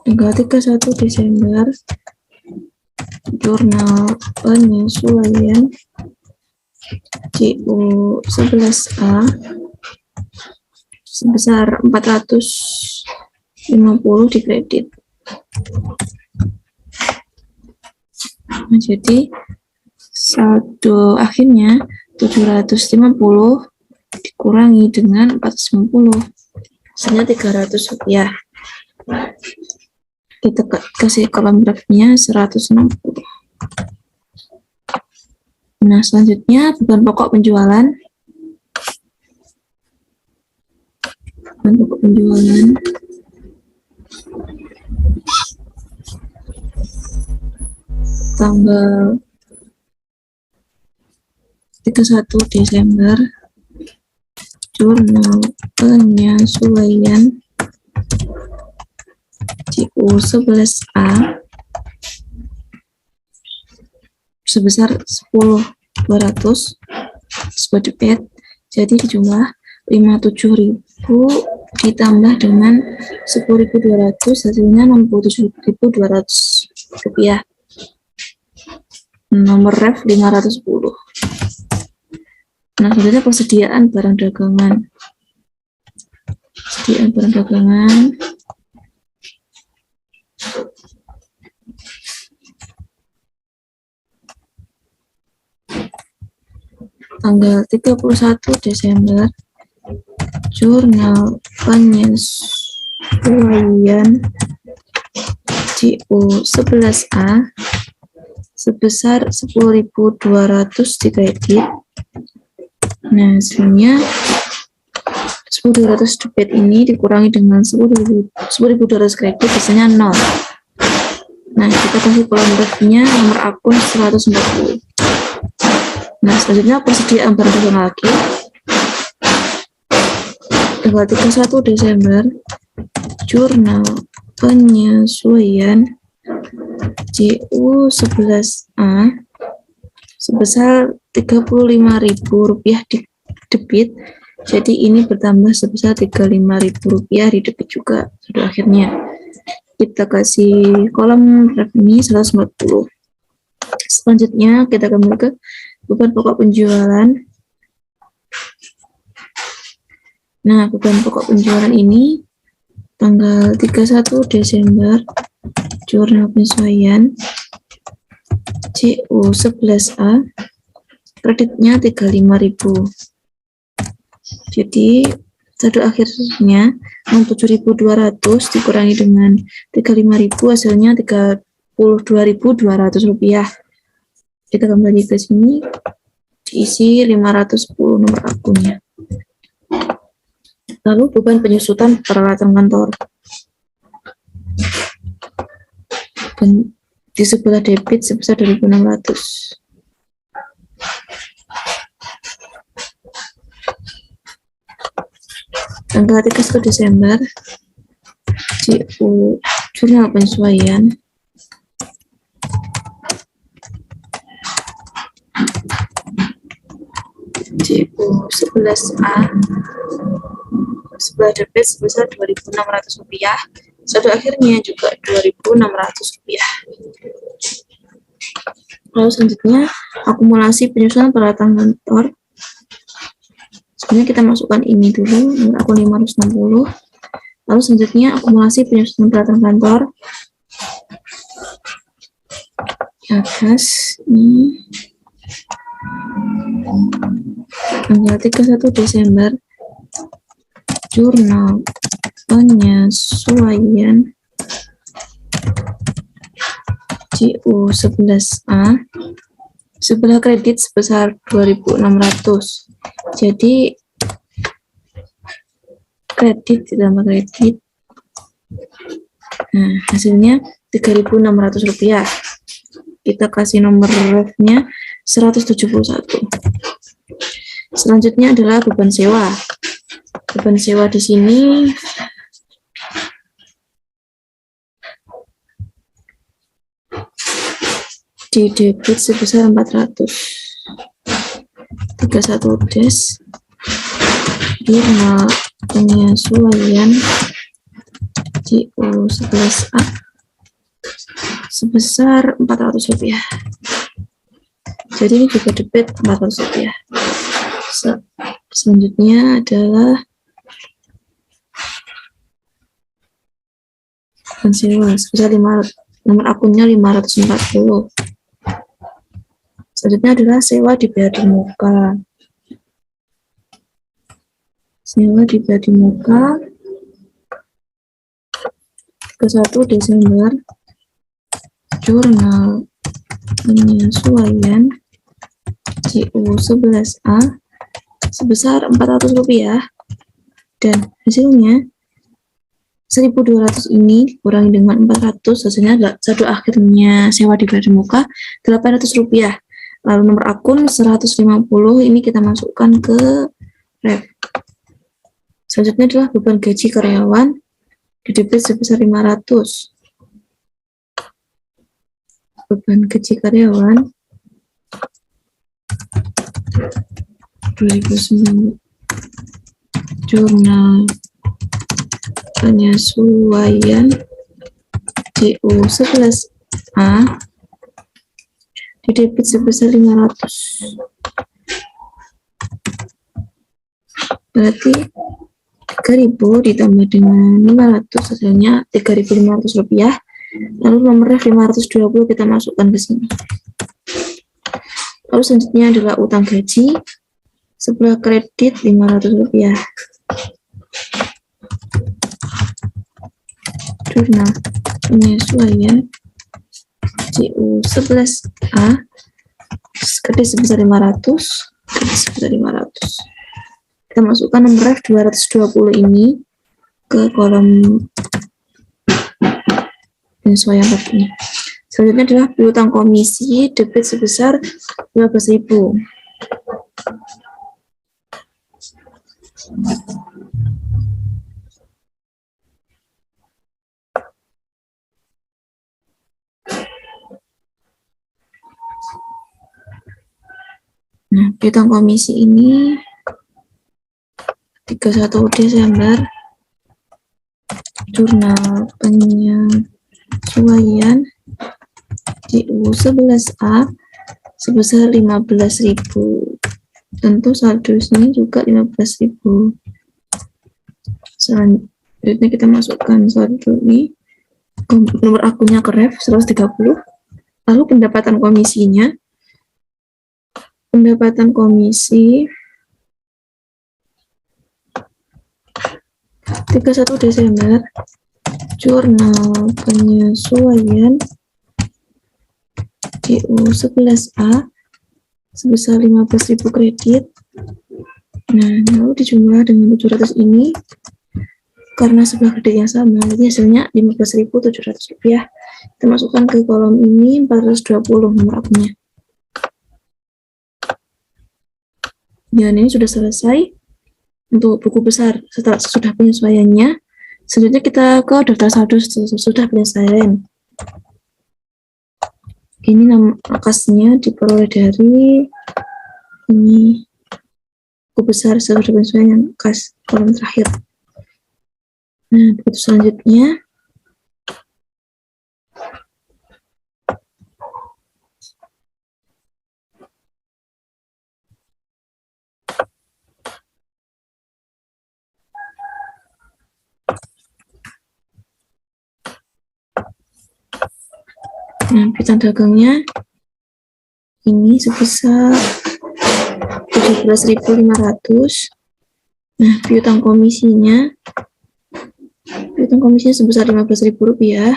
tanggal 31 Desember, jurnal penyesuaian JO11A sebesar 450 dikredit. Nah, jadi saldo akhirnya 750 dikurangi dengan 450, hasilnya Rp300. Kita kasih kolom grafnya 160. Nah, selanjutnya beban pokok penjualan. Beban pokok penjualan tanggal 31 Desember, jurnal penyesuaian JU 11A sebesar 10.200 sebuah debit, jadi dijumlah 57.000 ditambah dengan 10.200 hasilnya 67.200 rupiah. Nomor ref 510. Nah, selanjutnya persediaan barang dagangan. Persediaan barang dagangan. Tanggal 31 Desember, jurnal penyesuaian JU 11A sebesar 10.200 dikredit. Nah, hasilnya 10.200 debit ini dikurangi dengan 10.200 kredit, biasanya 0. Nah, kita kasih kolom refnya nomor akun 140. Nah, selanjutnya persediaan barang dagangan lagi. Tanggal 31 Desember, jurnal penyesuaian JU 11A sebesar 35.000 rupiah di debit, jadi ini bertambah sebesar 35.000 rupiah di debit juga. Sudah akhirnya kita kasih kolom ref ini 140. Selanjutnya kita kembali ke beban pokok penjualan. Nah, beban pokok penjualan ini tanggal 31 Desember, jurnal penyesuaian JU 11A kreditnya 35.000. Jadi saldo akhirnya 67.200 dikurangi dengan 35.000 hasilnya 32.200 rupiah. Kita kembali ke sini, diisi 510 nomor akunnya. Lalu beban penyusutan peralatan kantor. Di sebelah debit sebesar 2.600. Tanggal 31 Desember, JU jurnal penyesuaian JU 11A sebelah debit sebesar 2.600 rupiah. Saldo akhirnya juga 2.600 rupiah. Lalu selanjutnya akumulasi penyusunan peralatan kantor. Sebenarnya kita masukkan ini dulu, nomor akun 560. Lalu selanjutnya akumulasi penyusunan peralatan kantor. Di atas ini tanggal 31 Desember, jurnal penyesuaian JU 11A sebelah kredit sebesar 2.600. Jadi kredit ditambah kredit. Nah, hasilnya 3.600 rupiah. Kita kasih nomor refnya 171. Selanjutnya adalah beban sewa. Beban sewa di sini di debit sebesar 400. 31 Des, jurnal penyesuaian JU 11A sebesar 400 rupiah. Jadi ini juga debit 400 rupiah. Selanjutnya adalah beban sewa sebesar 500, nomor akunnya 540. Selanjutnya adalah sewa dibayar di muka. Sewa dibayar di muka 31 Desember, jurnal penyesuaian JU 11A sebesar 400 rupiah dan hasilnya 1.200 ini dikurangi dengan 400, hasilnya adalah saldo akhirnya sewa dibayar di muka Rp800. Lalu nomor akun 150 ini kita masukkan ke ref. Selanjutnya adalah beban gaji karyawan di debit sebesar 500. Beban gaji karyawan 2009 jurnal penyesuaian JU 11A di debit sebesar 500. Berarti 3.000 ditambah dengan 500 hasilnya Rp3.500. Lalu nomor ref 520 kita masukkan ke sini. Lalu selanjutnya adalah utang gaji sebelah kredit Rp500. Jurnal penyesuaian JU 11A kredit sebesar 500, kredit sebesar 500. Kita masukkan nomor ref 220 ini ke kolom penyesuaian ini. Selanjutnya adalah piutang komisi debit sebesar 15.000. Nah, piutang komisi ini 31 Desember jurnal penyesuaian JU 11A sebesar 15.000. Tentu saldo ini juga 15.000. Selanjutnya kita masukkan saldo ini, nomor akunnya ke ref 130. Lalu pendapatan komisinya, pendapatan komisi 31 Desember jurnal penyesuaian JU 11A sebesar 15.000 kredit. Nah, lalu dijumlah dengan 700 ini karena sebelah kredit yang sama, jadi hasilnya Rp15.700. Kita masukkan ke kolom ini 420 nomor akunnya. Dan ini sudah selesai untuk buku besar. Setelah sudah penyesuaiannya, selanjutnya kita ke daftar saldo sudah penyesuaian. Ini nama kasnya diperoleh dari ini buku besar sudah penyesuaian kas kolom terakhir. Nah, buku selanjutnya piutang dagangnya ini sebesar 17.500. Nah, piutang komisinya sebesar Rp15.000.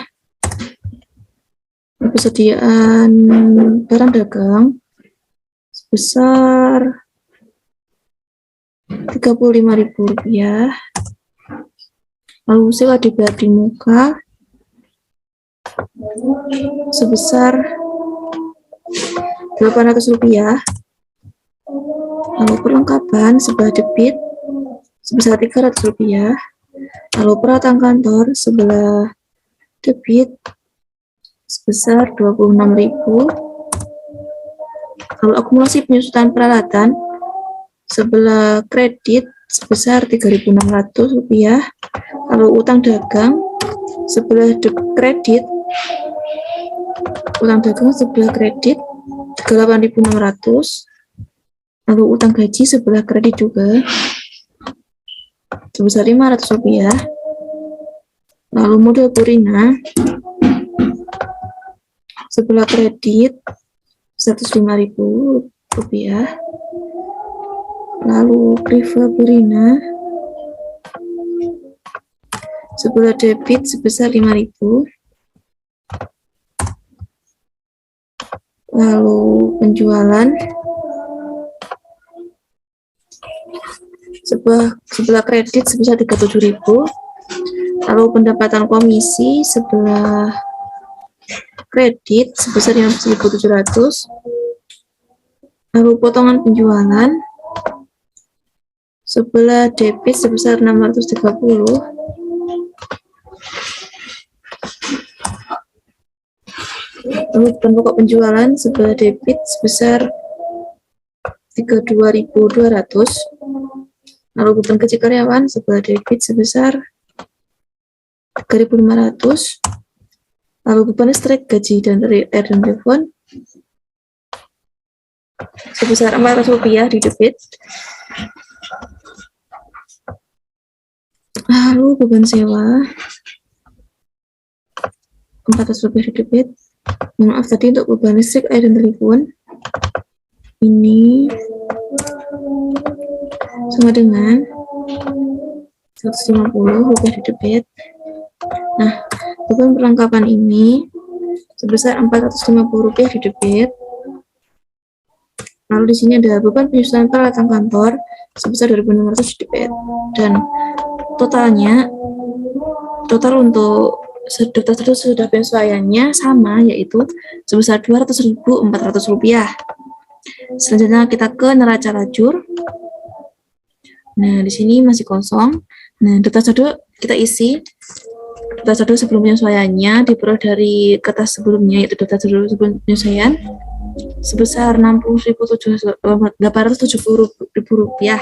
Persediaan barang dagang sebesar Rp35.000. Lalu sewa dibayar di muka sebesar Rp800. Lalu perlengkapan sebelah debit sebesar Rp300. Lalu peralatan kantor sebelah debit sebesar Rp26.000. Lalu akumulasi penyusutan peralatan sebelah kredit sebesar Rp3.600. Lalu utang dagang sebelah kredit, utang dagang sebelah kredit Rp8.600. Lalu utang gaji sebelah kredit juga sebesar Rp500. Lalu modal Purina sebelah kredit Rp105.000. Lalu Priva Purina sebelah debit sebesar Rp5.000. Lalu penjualan sebelah kredit sebesar Rp37.000. Lalu pendapatan komisi sebelah kredit sebesar 15.700. Lalu potongan penjualan sebelah debit sebesar 630. Lalu beban pokok penjualan sebelah debit sebesar 32.200. Lalu beban gaji karyawan sebelah debit sebesar 3.500. Lalu beban listrik, gaji, dan air dan telepon sebesar Rp400 di debit. Lalu beban sewa Rp400 di debit. Maaf tadi untuk beban listrik, air, dan telepon ini sama dengan Rp150 di debit. Nah, beban perlengkapan ini sebesar Rp450 di debit. Lalu di sini ada beban penyusunan peralatan kantor sebesar 2.600 di debit. Dan total untuk daftar sudah penyesuaiannya sama, yaitu sebesar Rp200.400. Selanjutnya kita ke neraca lajur. Nah, di sini masih kosong. Nah, daftar saldo kita isi. Daftar saldo sebelum penyesuaiannya diperoleh dari kertas sebelumnya, yaitu daftar saldo sebelum penyesuaian sebesar Rp60.870.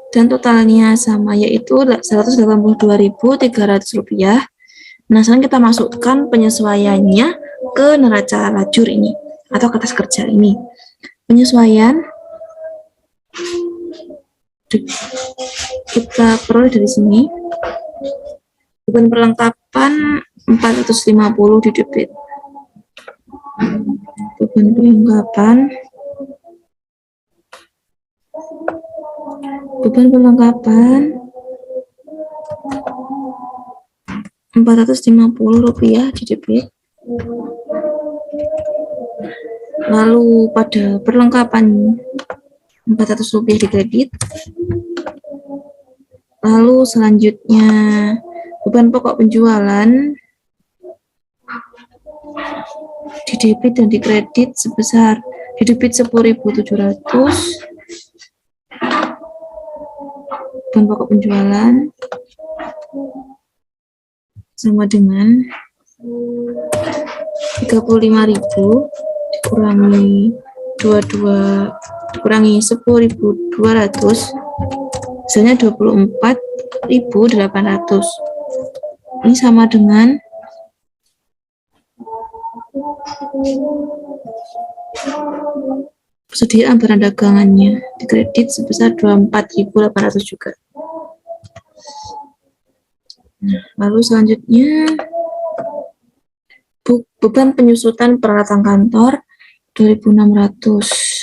Dan totalnya sama, yaitu Rp182.300. Nah, sekarang kita masukkan penyesuaiannya ke neraca lajur ini atau kertas kerja ini. Penyesuaian kita peroleh dari sini. Beban perlengkapan 450 di debit. Beban perlengkapan Rp450 di debit. Lalu pada perlengkapan Rp400 di kredit. Lalu selanjutnya beban pokok penjualan di debit dan di kredit sebesar di debit 10.700. Beban pokok penjualan sama dengan 35.000 dikurangi 10.200, hasilnya 24.800. Ini sama dengan persediaan barang dagangannya di kredit sebesar 24.800 juga. Lalu selanjutnya beban penyusutan peralatan kantor 2.600.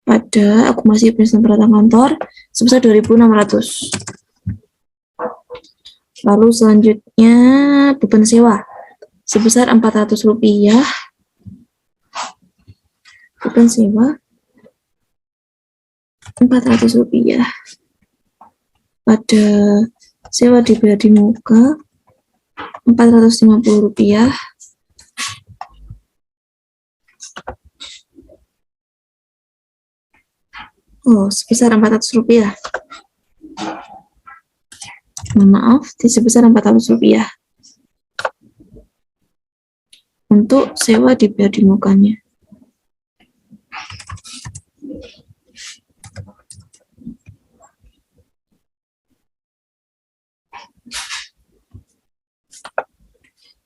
Pada akumulasi penyusutan peralatan kantor sebesar 2.600. Lalu selanjutnya beban sewa sebesar Rp400. Beban sewa Rp400. Pada sewa dibayar di muka Rp450. Oh, sebesar Rp400. Maaf, sebesar Rp400 untuk sewa dibayar di mukanya.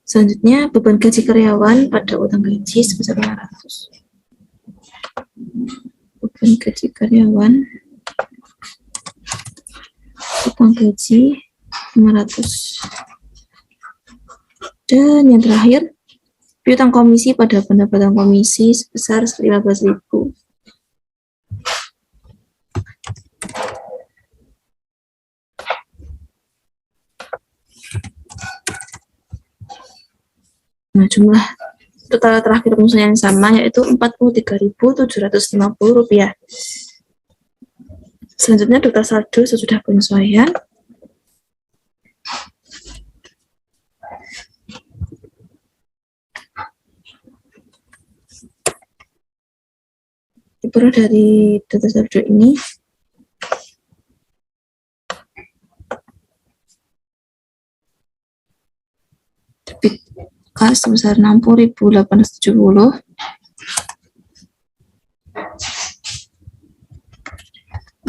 Selanjutnya, beban gaji karyawan pada utang gaji sebesar 500. Beban gaji karyawan, utang gaji 500. Dan yang terakhir, piutang komisi pada pendapatan komisi sebesar 15.000. Nah, jumlah total terakhir penyesuaian yang sama yaitu Rp43.750. Selanjutnya daftar saldo sesudah penyesuaian. Diperoleh dari data saldo ini debit kas sebesar 60.870,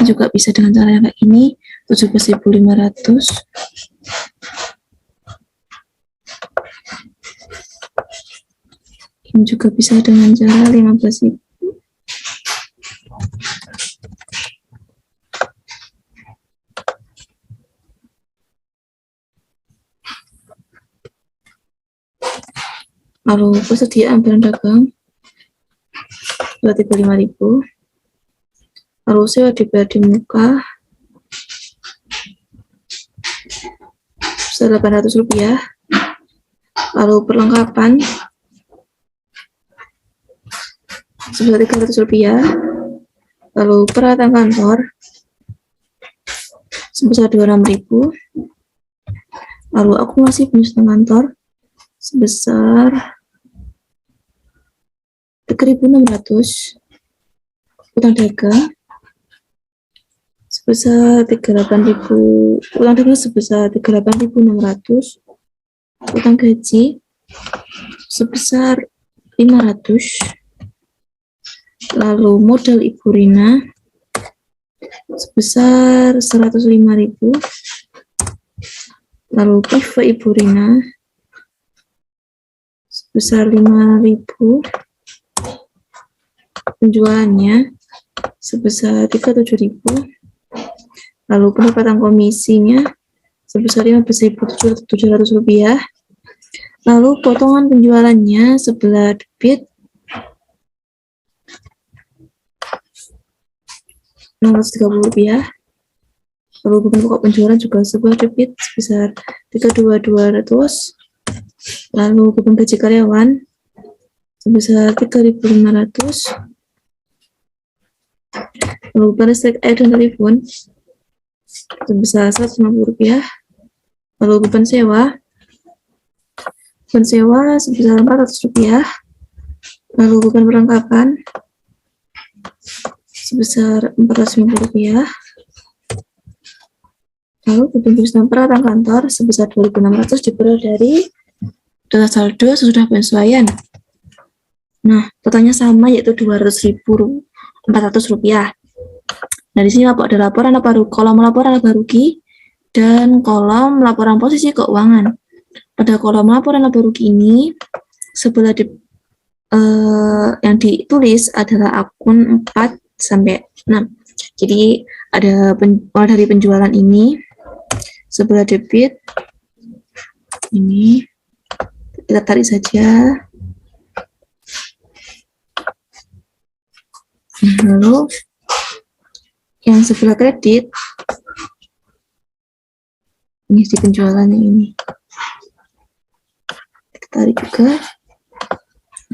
juga bisa dengan cara yang kayak ini, 17.500, ini juga bisa dengan cara 15.000. Lalu persediaan barang dagang 25.000. Lalu sewa dibayar di muka sebesar Rp800. Lalu perlengkapan sebesar Rp300. Lalu peralatan kantor sebesar Rp26.000. Lalu akumulasi penyesuaian kantor sebesar Rp3.600. Utang dagang sebesar 38.000, utang dagang sebesar 38.600, utang gaji sebesar 500, lalu modal Ibu Rina sebesar 105.000, lalu prive Ibu Rina sebesar 5.000, penjualannya sebesar 37.000, lalu pendapatan komisinya sebesar Rp15.700, lalu potongan penjualannya sebelah debit Rp630, lalu beban pokok penjualan juga sebelah debit sebesar Rp32.200, lalu beban gaji karyawan sebesar Rp3.500, lalu beban listrik, air, dan telepon sebesar Rp150, lalu beban sewa sebesar Rp400, lalu beban perlengkapan sebesar Rp450, lalu beban perusahaan peralatan kantor sebesar Rp2.600 diperoleh dari data saldo sesudah penyesuaian. Nah, totalnya sama yaitu Rp200.400. Nah, di sini ada laporan kolom laporan laba rugi dan kolom laporan posisi keuangan. Pada kolom laporan laba rugi ini sebelah yang ditulis adalah akun 4 sampai 6. Jadi ada dari penjualan ini sebelah debit ini kita tarik saja. Lalu yang sebelah kredit ini di penjualannya ini kita tarik juga.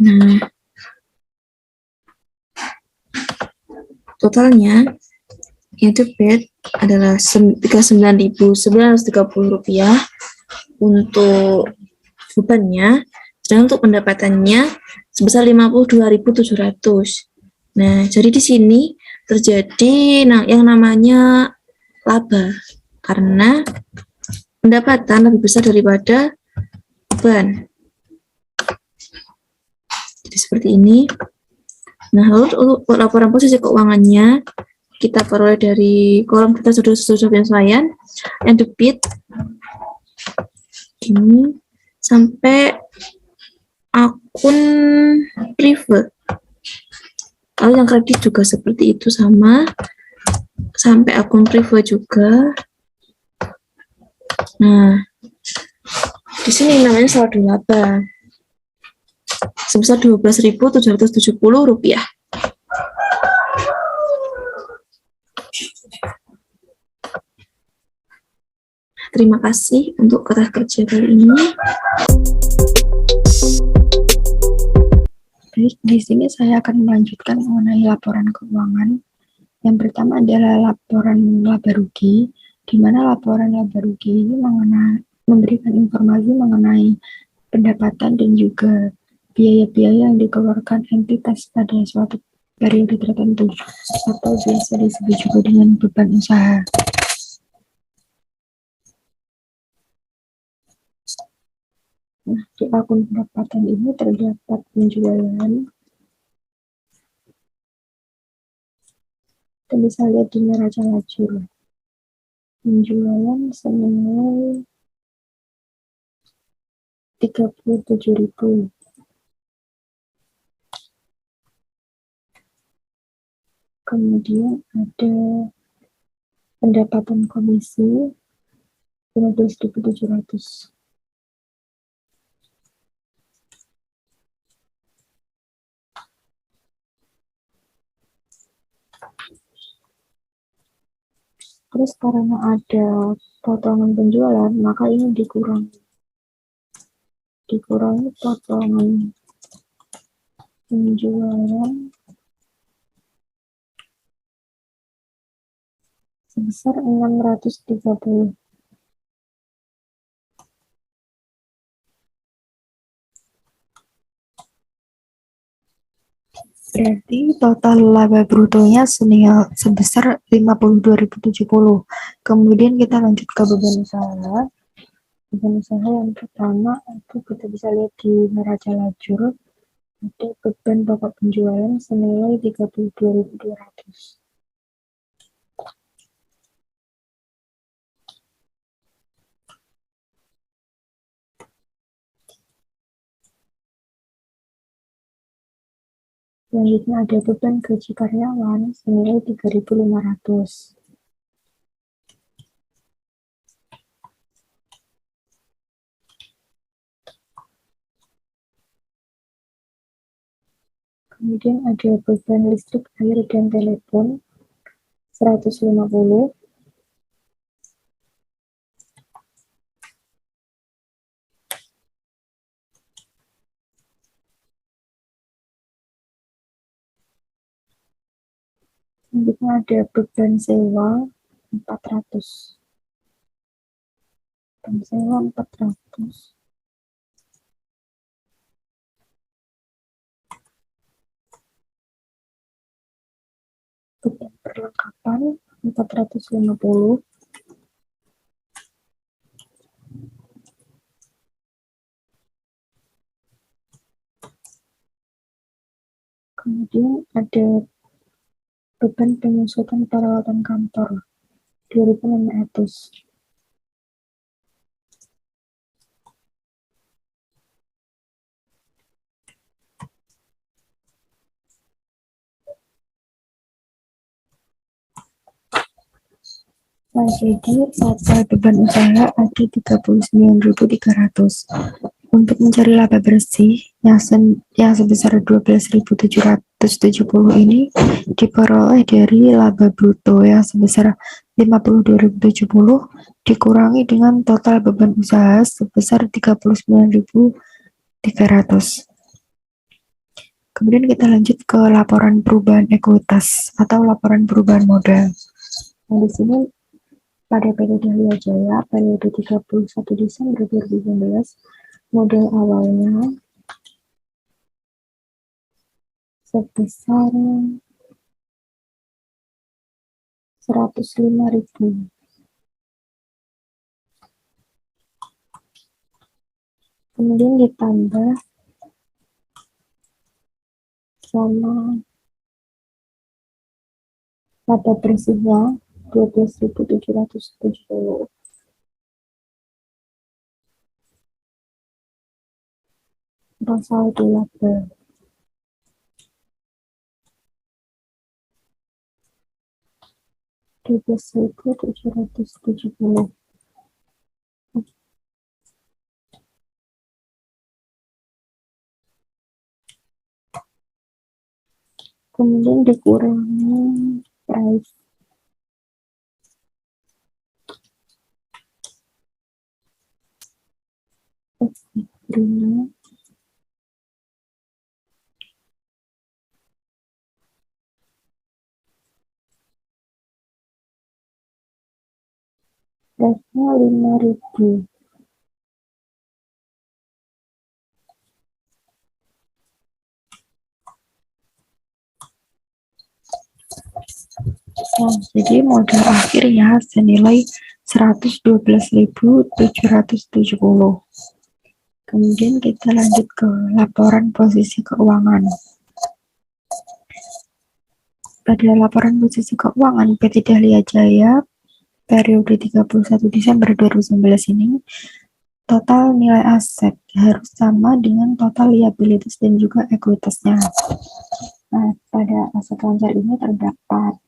Nah, totalnya yang debit adalah Rp39.930 untuk bebannya, sedangkan untuk pendapatannya sebesar Rp52.700. Nah, jadi di sini terjadi yang namanya laba karena pendapatan lebih besar daripada beban. Jadi seperti ini. Nah, lalu untuk laporan posisi keuangannya kita peroleh dari kolom data sesudah penyesuaian yang debit ini sampai akun prive. Lalu yang kredit juga seperti itu sama, sampai akun prive juga. Nah, di sini namanya saldo laba sebesar Rp12.770. Terima kasih untuk kerja kali ini. Baik, di sini saya akan melanjutkan mengenai laporan keuangan. Yang pertama adalah laporan laba rugi, di mana laporan laba rugi ini memberikan informasi mengenai pendapatan dan juga biaya-biaya yang dikeluarkan entitas pada suatu periode tertentu, atau biasa disebut juga dengan beban usaha. Nah, di akun pendapatan ini terdapat penjualan. Kita bisa lihat di neraca lacur. Penjualan senilai 37.000. Kemudian ada pendapatan komisi 15.700. Terus karena ada potongan penjualan, maka ini dikurangi potongan penjualan sebesar 630. Berarti total laba brutonya sebesar 52.070. Kemudian kita lanjut ke beban usaha. Beban usaha yang pertama itu kita bisa lihat di neraca lajur, ada beban pokok penjualan senilai 32.200. Selanjutnya ada beban gaji karyawan senilai 3.500. Kemudian ada beban listrik, air, dan telepon 150. Selanjutnya ada beban sewa 400. Beban sewa 400. Beban perlengkapan 450. Kemudian ada beban penyusutan peralatan kantor 2.600. Nah, jadi total beban usaha ada 39.300. Untuk mencari laba bersih yang sebesar 12.770 ini diperoleh dari laba bruto yang sebesar 52.070 dikurangi dengan total beban usaha sebesar 39.300. Kemudian kita lanjut ke laporan perubahan ekuitas atau laporan perubahan modal. Nah, di sini pada periode Helio Jaya, periode 31 Desember 2019, modal awalnya sebesar 105.000. Kemudian ditambah sama laba bersihnya 12.770. Saldo laba 12.770. Kemudian dikurangi price Live-nya 5.000. Nah, jadi modal akhirnya senilai 112.770. Kemudian kita lanjut ke laporan posisi keuangan. Pada laporan posisi keuangan PT Dahlia Jaya periode 31 Desember 2019 ini, total nilai aset harus sama dengan total liabilitas dan juga ekuitasnya. Nah, pada aset lancar ini terdapat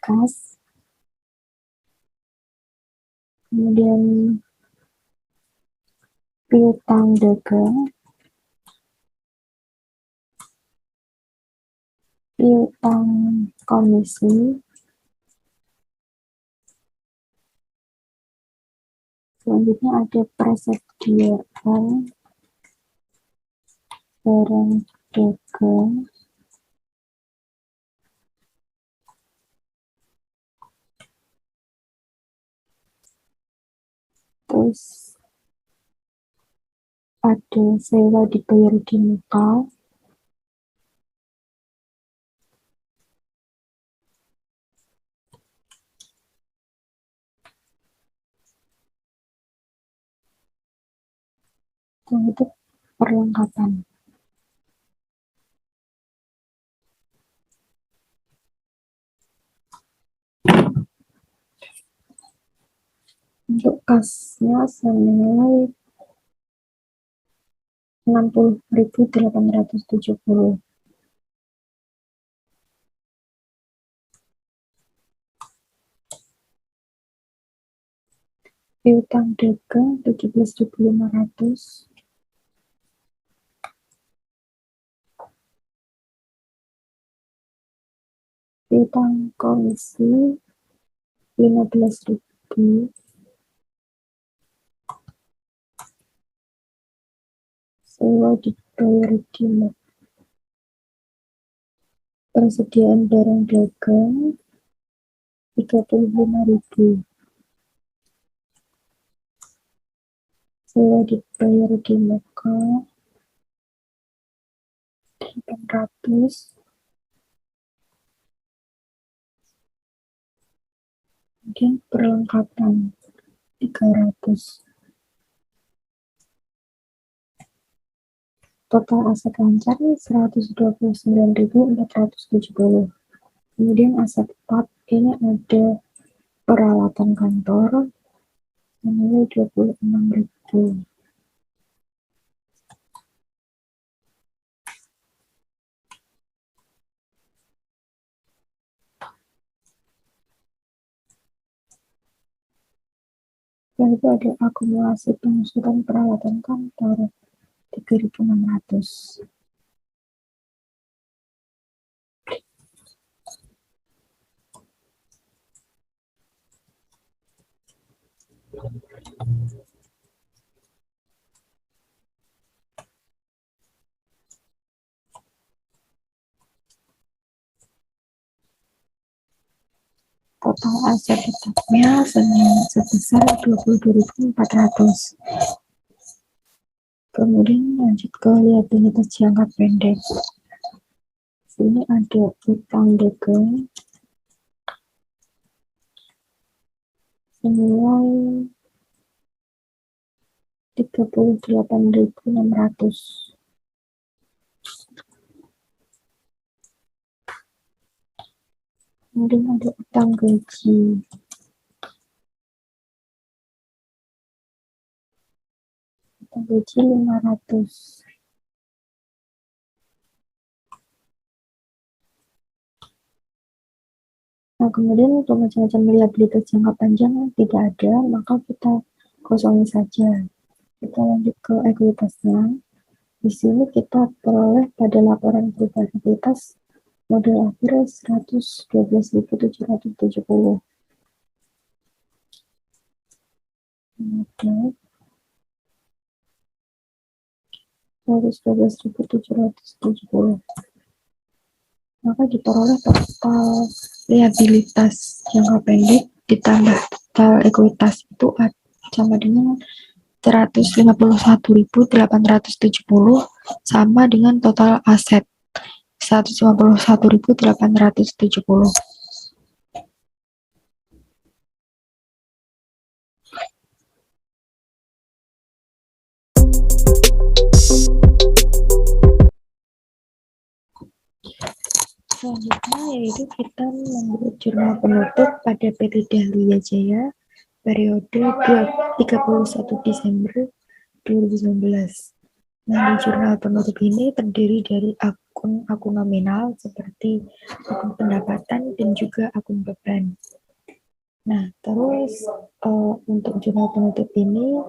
kas, kemudian piutang dagang, piutang komisi, selanjutnya ada persediaan barang dagang, terus ada sewa dibayar di muka, untuk perlengkapan. Untuk kasnya senilai 60.870. Piutang dagang 17.500. Piutang komisi 15.000. Sewa dibayar di muka. Persediaan barang dagang 35.000. Sewa dibayar di muka 800. Kemudian perlengkapan 300. Total aset lancar 129.470. Kemudian aset tetap ini ada peralatan kantor senilai 26.000. Setelah itu ada akumulasi pengusutan peralatan kantor 3.600. Total aset tetapnya sebesar 22.400. Kemudian lanjut ke liabilitas jangka pendek. Sini ada utang dagang senilai 38.600. Kemudian ada utang gaji. Utang gaji 500. Nah, kemudian untuk macam-macam liabilitas jangka panjang tidak ada, maka kita kosongi saja. Kita lanjut ke ekuitasnya. Di sini kita peroleh pada laporan perubahan ekuitas modal akhir 112.770. Modal 112.770. Maka diperoleh total liabilitas jangka pendek ditambah total ekuitas itu sama dengan 151.870 sama dengan total aset 151.870. Selanjutnya yaitu kita membuat jurnal penutup pada PT Dahlia Jaya periode 31 Desember 2019. Nah, di jurnal penutup ini terdiri dari akun-akun nominal seperti akun pendapatan dan juga akun beban. Nah, terus untuk jurnal penutup ini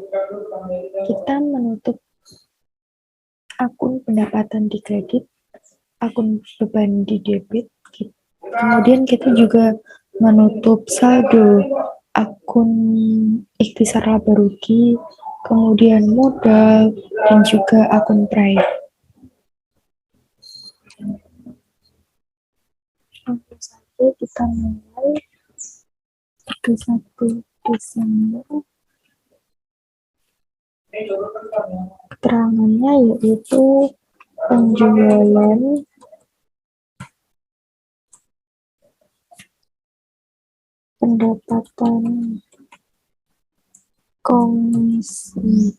kita menutup akun pendapatan di kredit, akun beban di debit, kemudian kita juga menutup saldo akun ikhtisar laba rugi, kemudian modal, dan juga akun private. Langsung saja kita mulai 31 Desember. Keterangannya yaitu penjualan, pendapatan komisi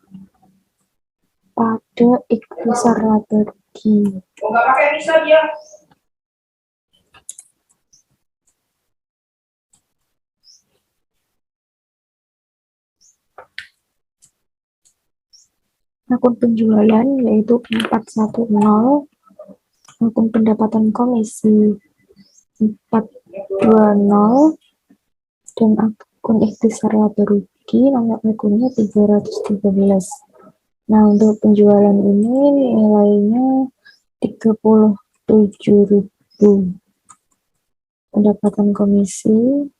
pada ikhtisar laba rugi. Akun penjualan yaitu 410, akun pendapatan komisi 420, dan akun ikhtisar laba rugi nomor akunnya 313. Nah, untuk penjualan ini nilainya 37.000. Pendapatan komisi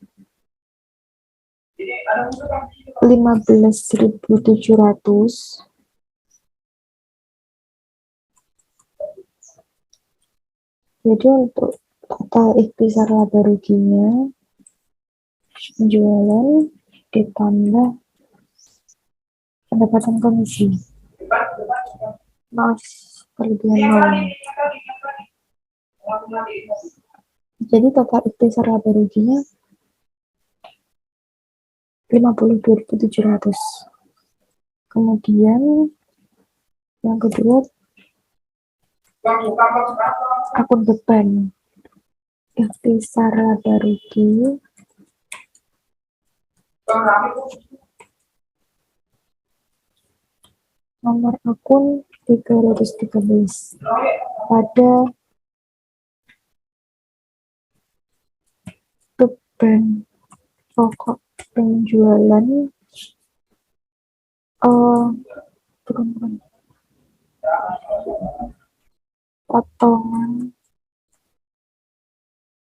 15.700. Jadi untuk total ikhtisar laba ruginya penjualan ditambah pendapatan komisi mas kelebihan 0. Jadi total ikhtisar laba ruginya 52.700. Kemudian yang kedua akun beban ikhtisar laba rugi nomor akun 313 pada beban pokok penjualan potongan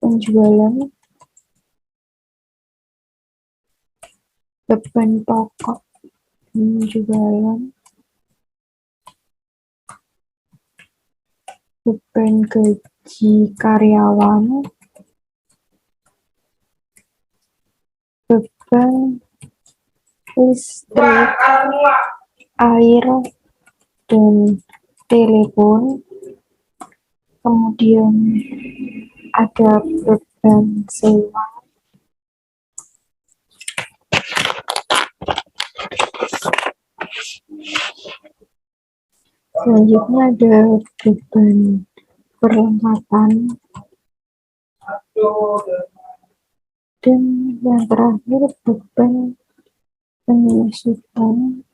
penjualan beban pokok penjualan beban gaji karyawan beban listrik, air, dan telepon. Kemudian ada beban sewa, selanjutnya ada beban perlengkapan, dan yang terakhir beban penyusutan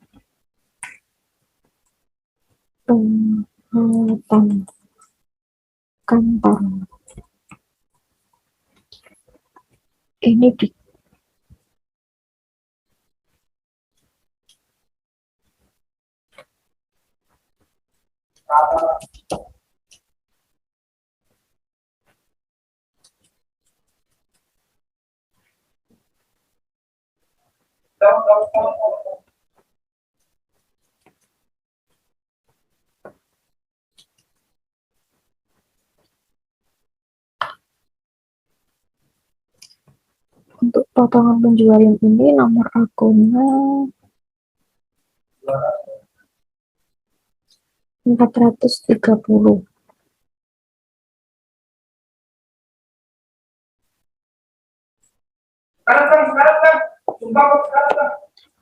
peralatan kantor. Ini di untuk Potongan penjualan ini nomor akunnya 430.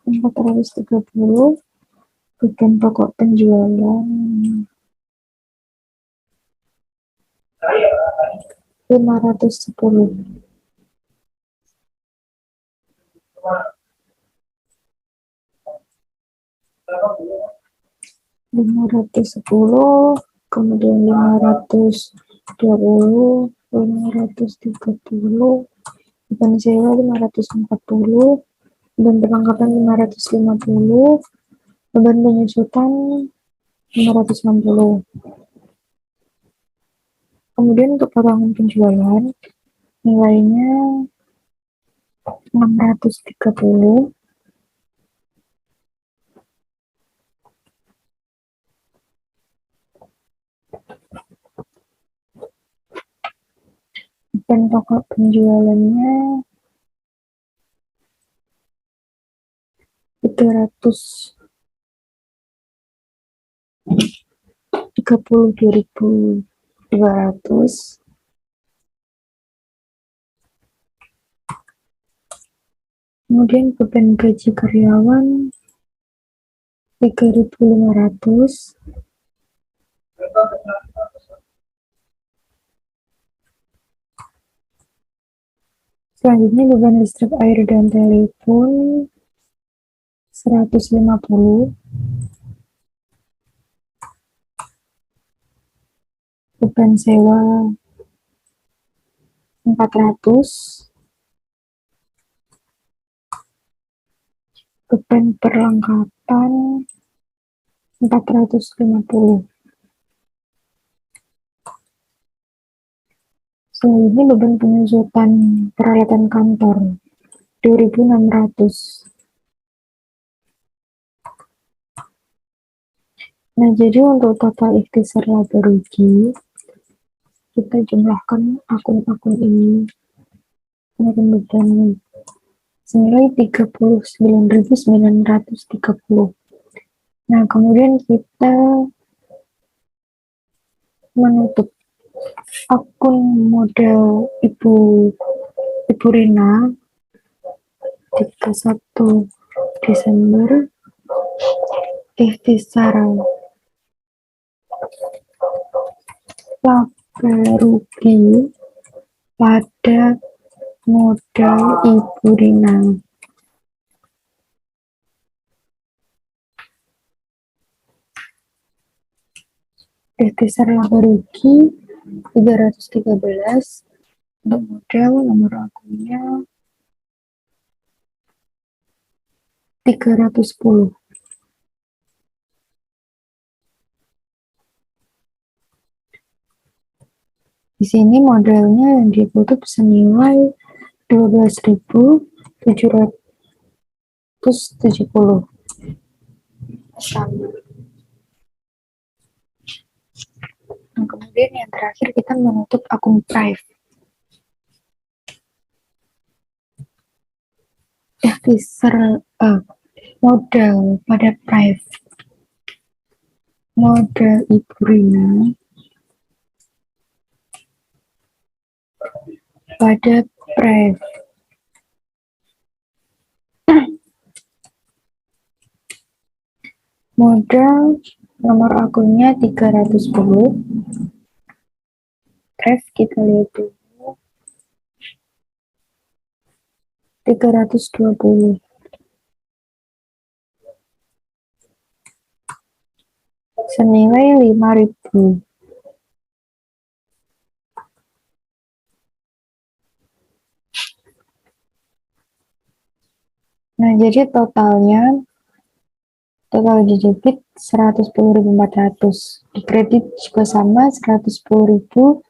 430 beban pokok penjualan 510. 510, kemudian 520, 530, beban sewa 540, beban perlengkapan 550, beban penyusutan 560. Kemudian untuk potongan penjualan nilainya 630. Beban pokok penjualannya 332.200. Kemudian beban gaji karyawan 3.500. Selanjutnya beban listrik, air, dan telepon 150. Beban sewa 400. Beban perlengkapan 450. Selanjutnya beban penyusutan peralatan kantor 2.600. Nah, jadi untuk total ikhtisar laba rugi, kita jumlahkan akun-akun ini dengan senilai 39.930. Nah, kemudian kita menutup akun model Ibu Rina 31 Desember, ikhtisar laba rugi pada modal Ibu Rina. Ikhtisar laba rugi 313 untuk model, nomor akunnya 310. Di sini modelnya yang ditutup senilai 12.770. Nah, kemudian yang terakhir kita menutup akun private. Ikhtisar model pada private. Model Ibu Rina pada private. Model nomor akunnya 310. Private kita lihat dulu 320. Senilai 5.000. Nah, jadi total di debit 110.400. Di kredit juga sama 110.400.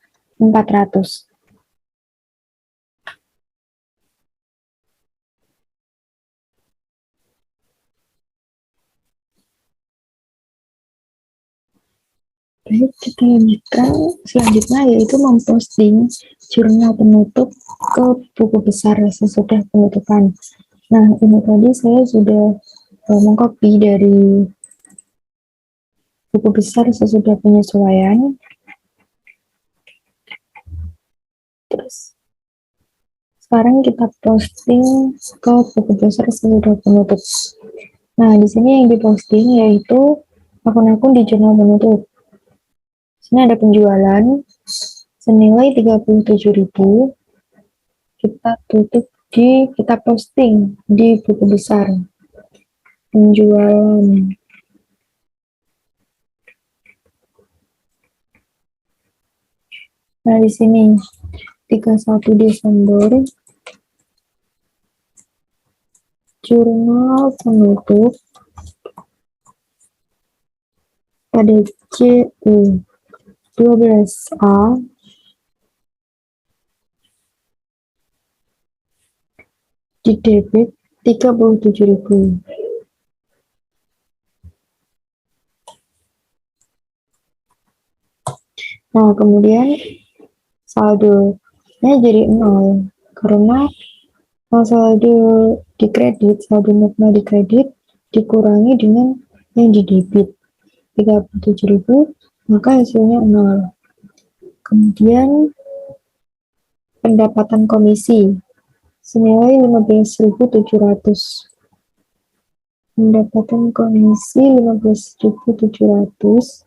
Baik, kita lanjutkan selanjutnya, yaitu memposting jurnal penutup ke buku besar sesudah penutupan. Nah, ini tadi saya sudah mengcopy dari buku besar sesudah penyesuaian. Terus sekarang kita posting ke buku besar sesudah penutup. Nah, di sini yang diposting yaitu akun-akun di jurnal penutup. Sini ada penjualan senilai 37.000. Kita posting di buku besar. Penjualan. Nah, di sini 31 Desember jurnal penutup pada CU 12A di debit 37.000. Nah, kemudian saldonya jadi 0 karena saldo di kredit, saldo nominal di kredit dikurangi dengan yang di debit 37.000, maka hasilnya 0. Kemudian pendapatan komisi senilai 15.700. Pendapatan komisi 15.700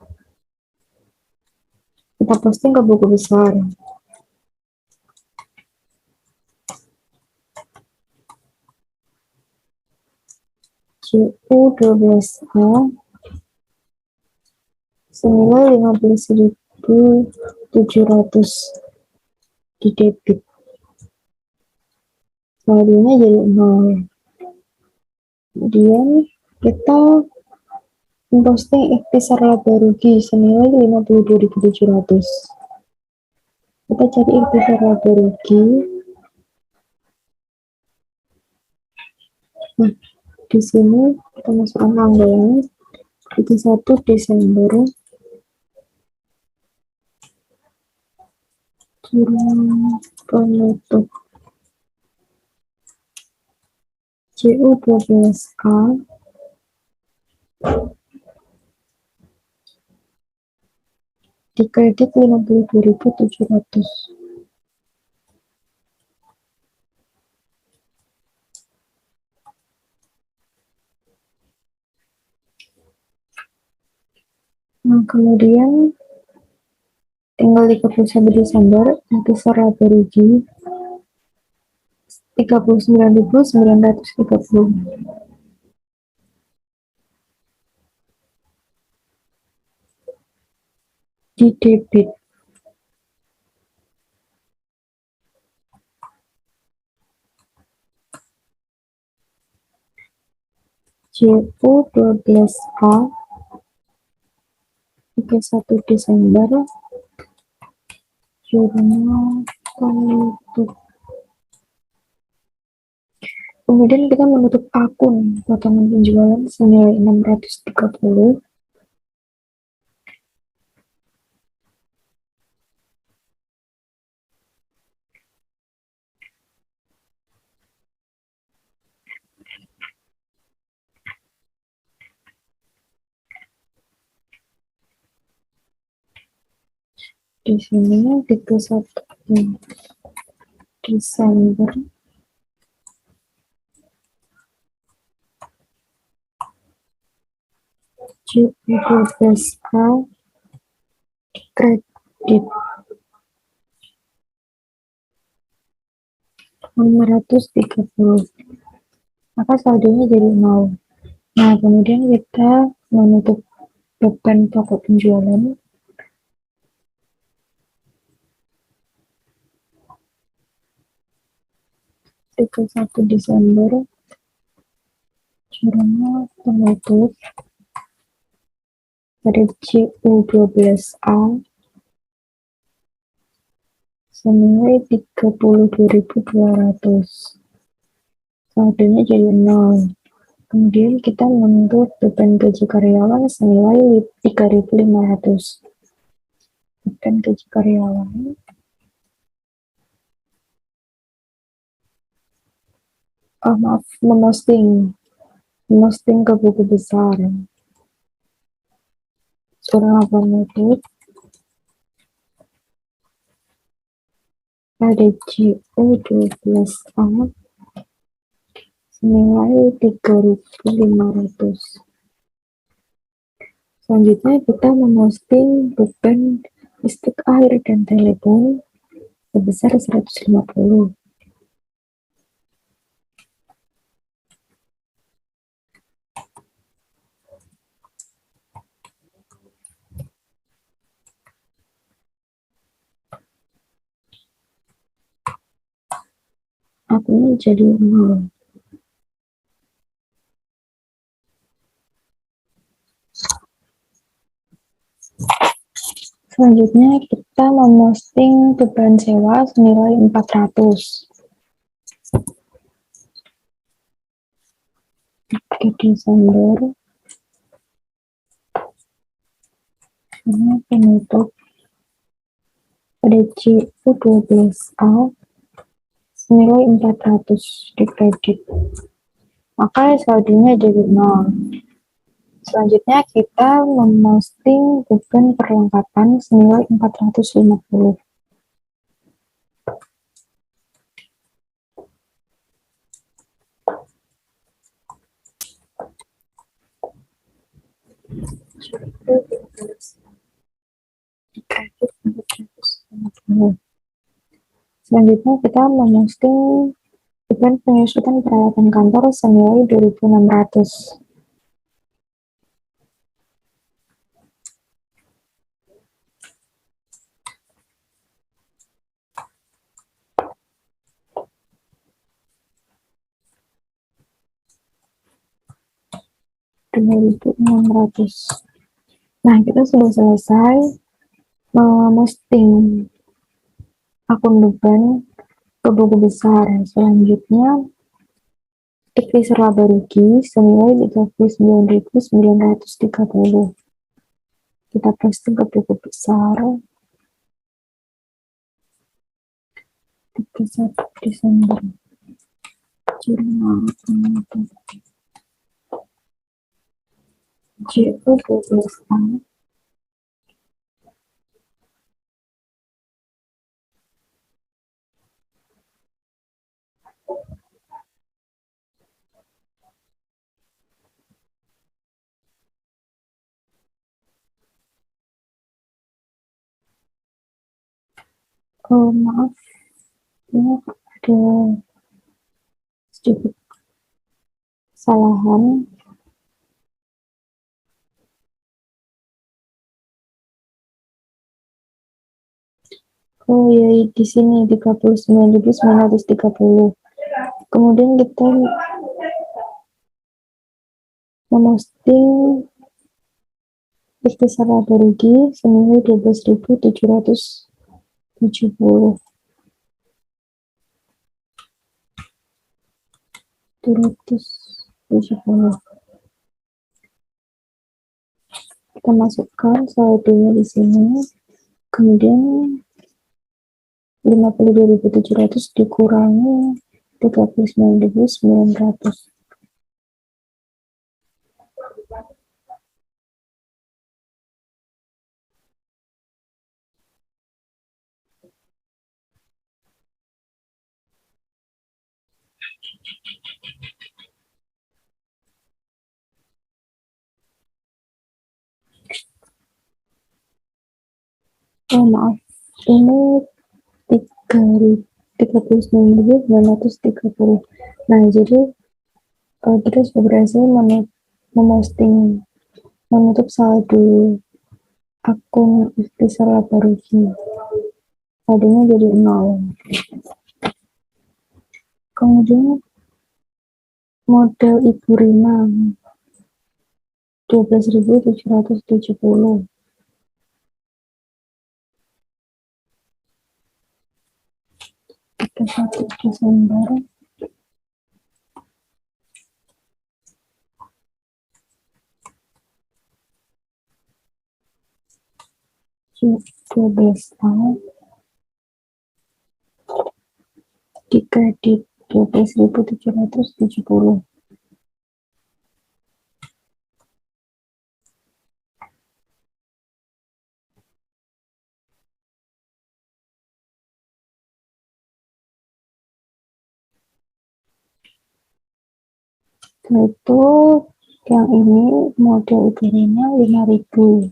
kita posting ke buku besar. CU 12A senilai 15.700 di debit. Saldonya jadi 0. Kemudian kita memposting ikhtisar laba rugi senilai 52.700. Kita cari ikhtisar laba rugi. Nah, di sini kita masukkan tanggalnya 31 Desember. Jurnal penutup CU 12A di kredit 52.700. Nah, kemudian tinggal 31 Desember ikhtisar laba rugi 39.930 di debit. CU 12A 31 Desember jurnal penutup. Kemudian kita menutup akun potongan penjualan senilai 630. Di sini 31 Desember CU 12A kredit 630, maka saldonya jadi 0. Nah, kemudian kita menutup beban pokok penjualan 31 Desember jurnal penutup pada CU 12A senilai 32.200. Saldonya jadi 0. Kemudian kita menuntut beban gaji karyawan senilai 3.500. Beban gaji karyawan memosting ke buku besar. Seorang laporan itu ada JO12A senilai 3.500. Selanjutnya kita memosting beban listrik, air, dan telepon sebesar 150. Akunnya jadi 0. Selanjutnya kita memosting beban sewa senilai 400. Di Desember ini penutup pada JO12A senilai 400 di kredit, maka saldonya jadi 0. Selanjutnya kita memosting beban perlengkapan senilai 450. Selanjutnya kita memosting beban penyusutan peralatan kantor senilai 2.600. Nah, kita sudah selesai memosting akun beban ke buku besar. Selanjutnya, divisor laba rugi senilai 39.930. Kita posting ke buku besar 31 Desember. Jurnal JO12A maaf, ini ada sedikit kesalahan. Oh ya, di sini 39.930. Kemudian kita memosting ikhtisar laba rugi senilai 12.770. Kita masukkan saldonya di sini. Kemudian 52.700 dikurangi 39.900. Oh maaf, ini 39.930. Nah, jadi kita sudah berhasil memosting menutup saldo akun ikhtisar laba rugi. Saldonya jadi 0. Kemudian modal Ibu Rina 12.770. 31 Desember JO12A di kredit 12.770. Itu yang ini model IPN-nya 5.000.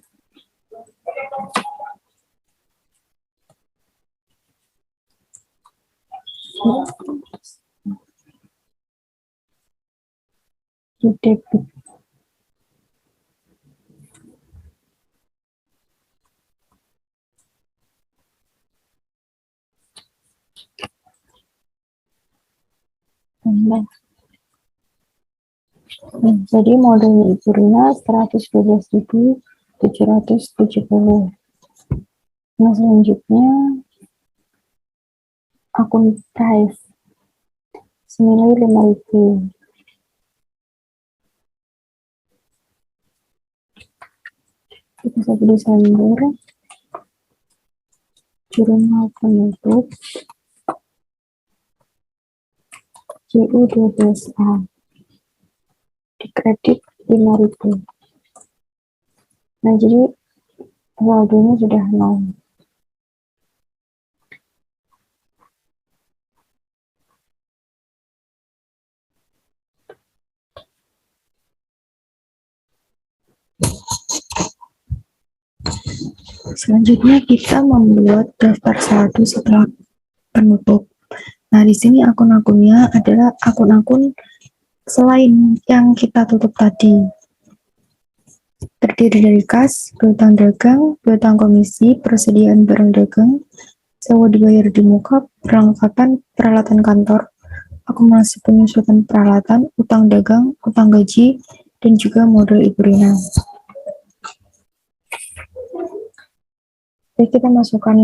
Debit. Jadi modelnya Ibu Rina 112.770. Nah, selanjutnya akun price senilai 5.000. 1 Desember, jurnal penutup JU12A, dikredit 5.000. Nah, jadi saldonya sudah 0. Selanjutnya kita membuat daftar saldo setelah penutup. Nah, di sini akun-akunnya adalah akun-akun selain yang kita tutup tadi. Terdiri dari kas, piutang dagang, piutang komisi, persediaan barang dagang, sewa dibayar di muka, perlengkapan peralatan kantor, akumulasi penyusutan peralatan, utang dagang, utang gaji, dan juga modal Ibu Rina. Jadi kita masukkan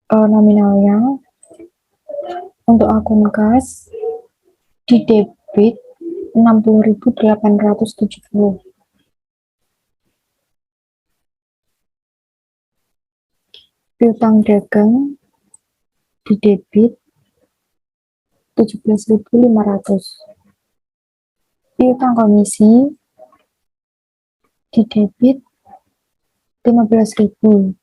nominalnya. Untuk akun kas di debit 60.870. Piutang dagang di debit 17.500. Piutang komisi di debit 15.000.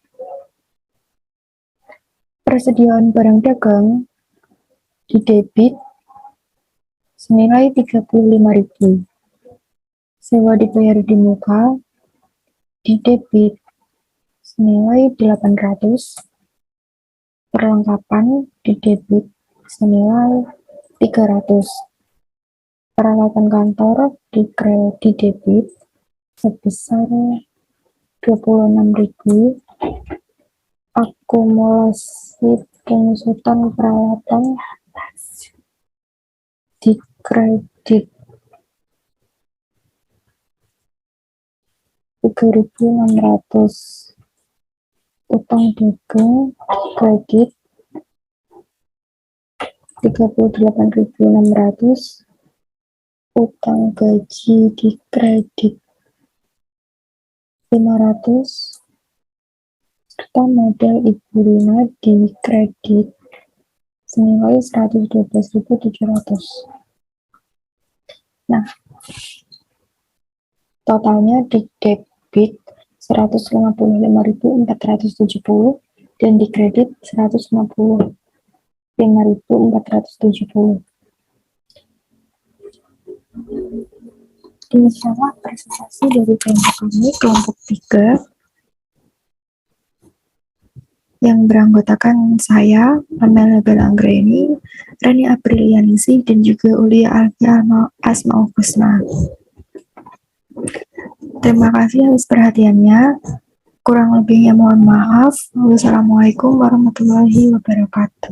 Persediaan barang dagang di debit senilai 35.000. Sewa dibayar di muka di debit senilai 800. Perlengkapan di debit senilai 300. Peralatan kantor di debit sebesar 26.000. Akumulasi penyusutan peralatan di kredit 3.600. Utang dagang kredit 38.600. Utang gaji di kredit 500. Serta modal Ibu Rina di kredit senilai 112.700. Nah, totalnya di debit 155.470 dan di kredit 155.470. Demikianlah presentasi dari kelompok kami, kelompok 3, yang beranggotakan saya, Pamela Belanggreni, Rani Aprilianingsih, dan juga Ulia Alfia Asmaul Husna. Terima kasih atas perhatiannya. Kurang lebihnya mohon maaf. Wassalamualaikum warahmatullahi wabarakatuh.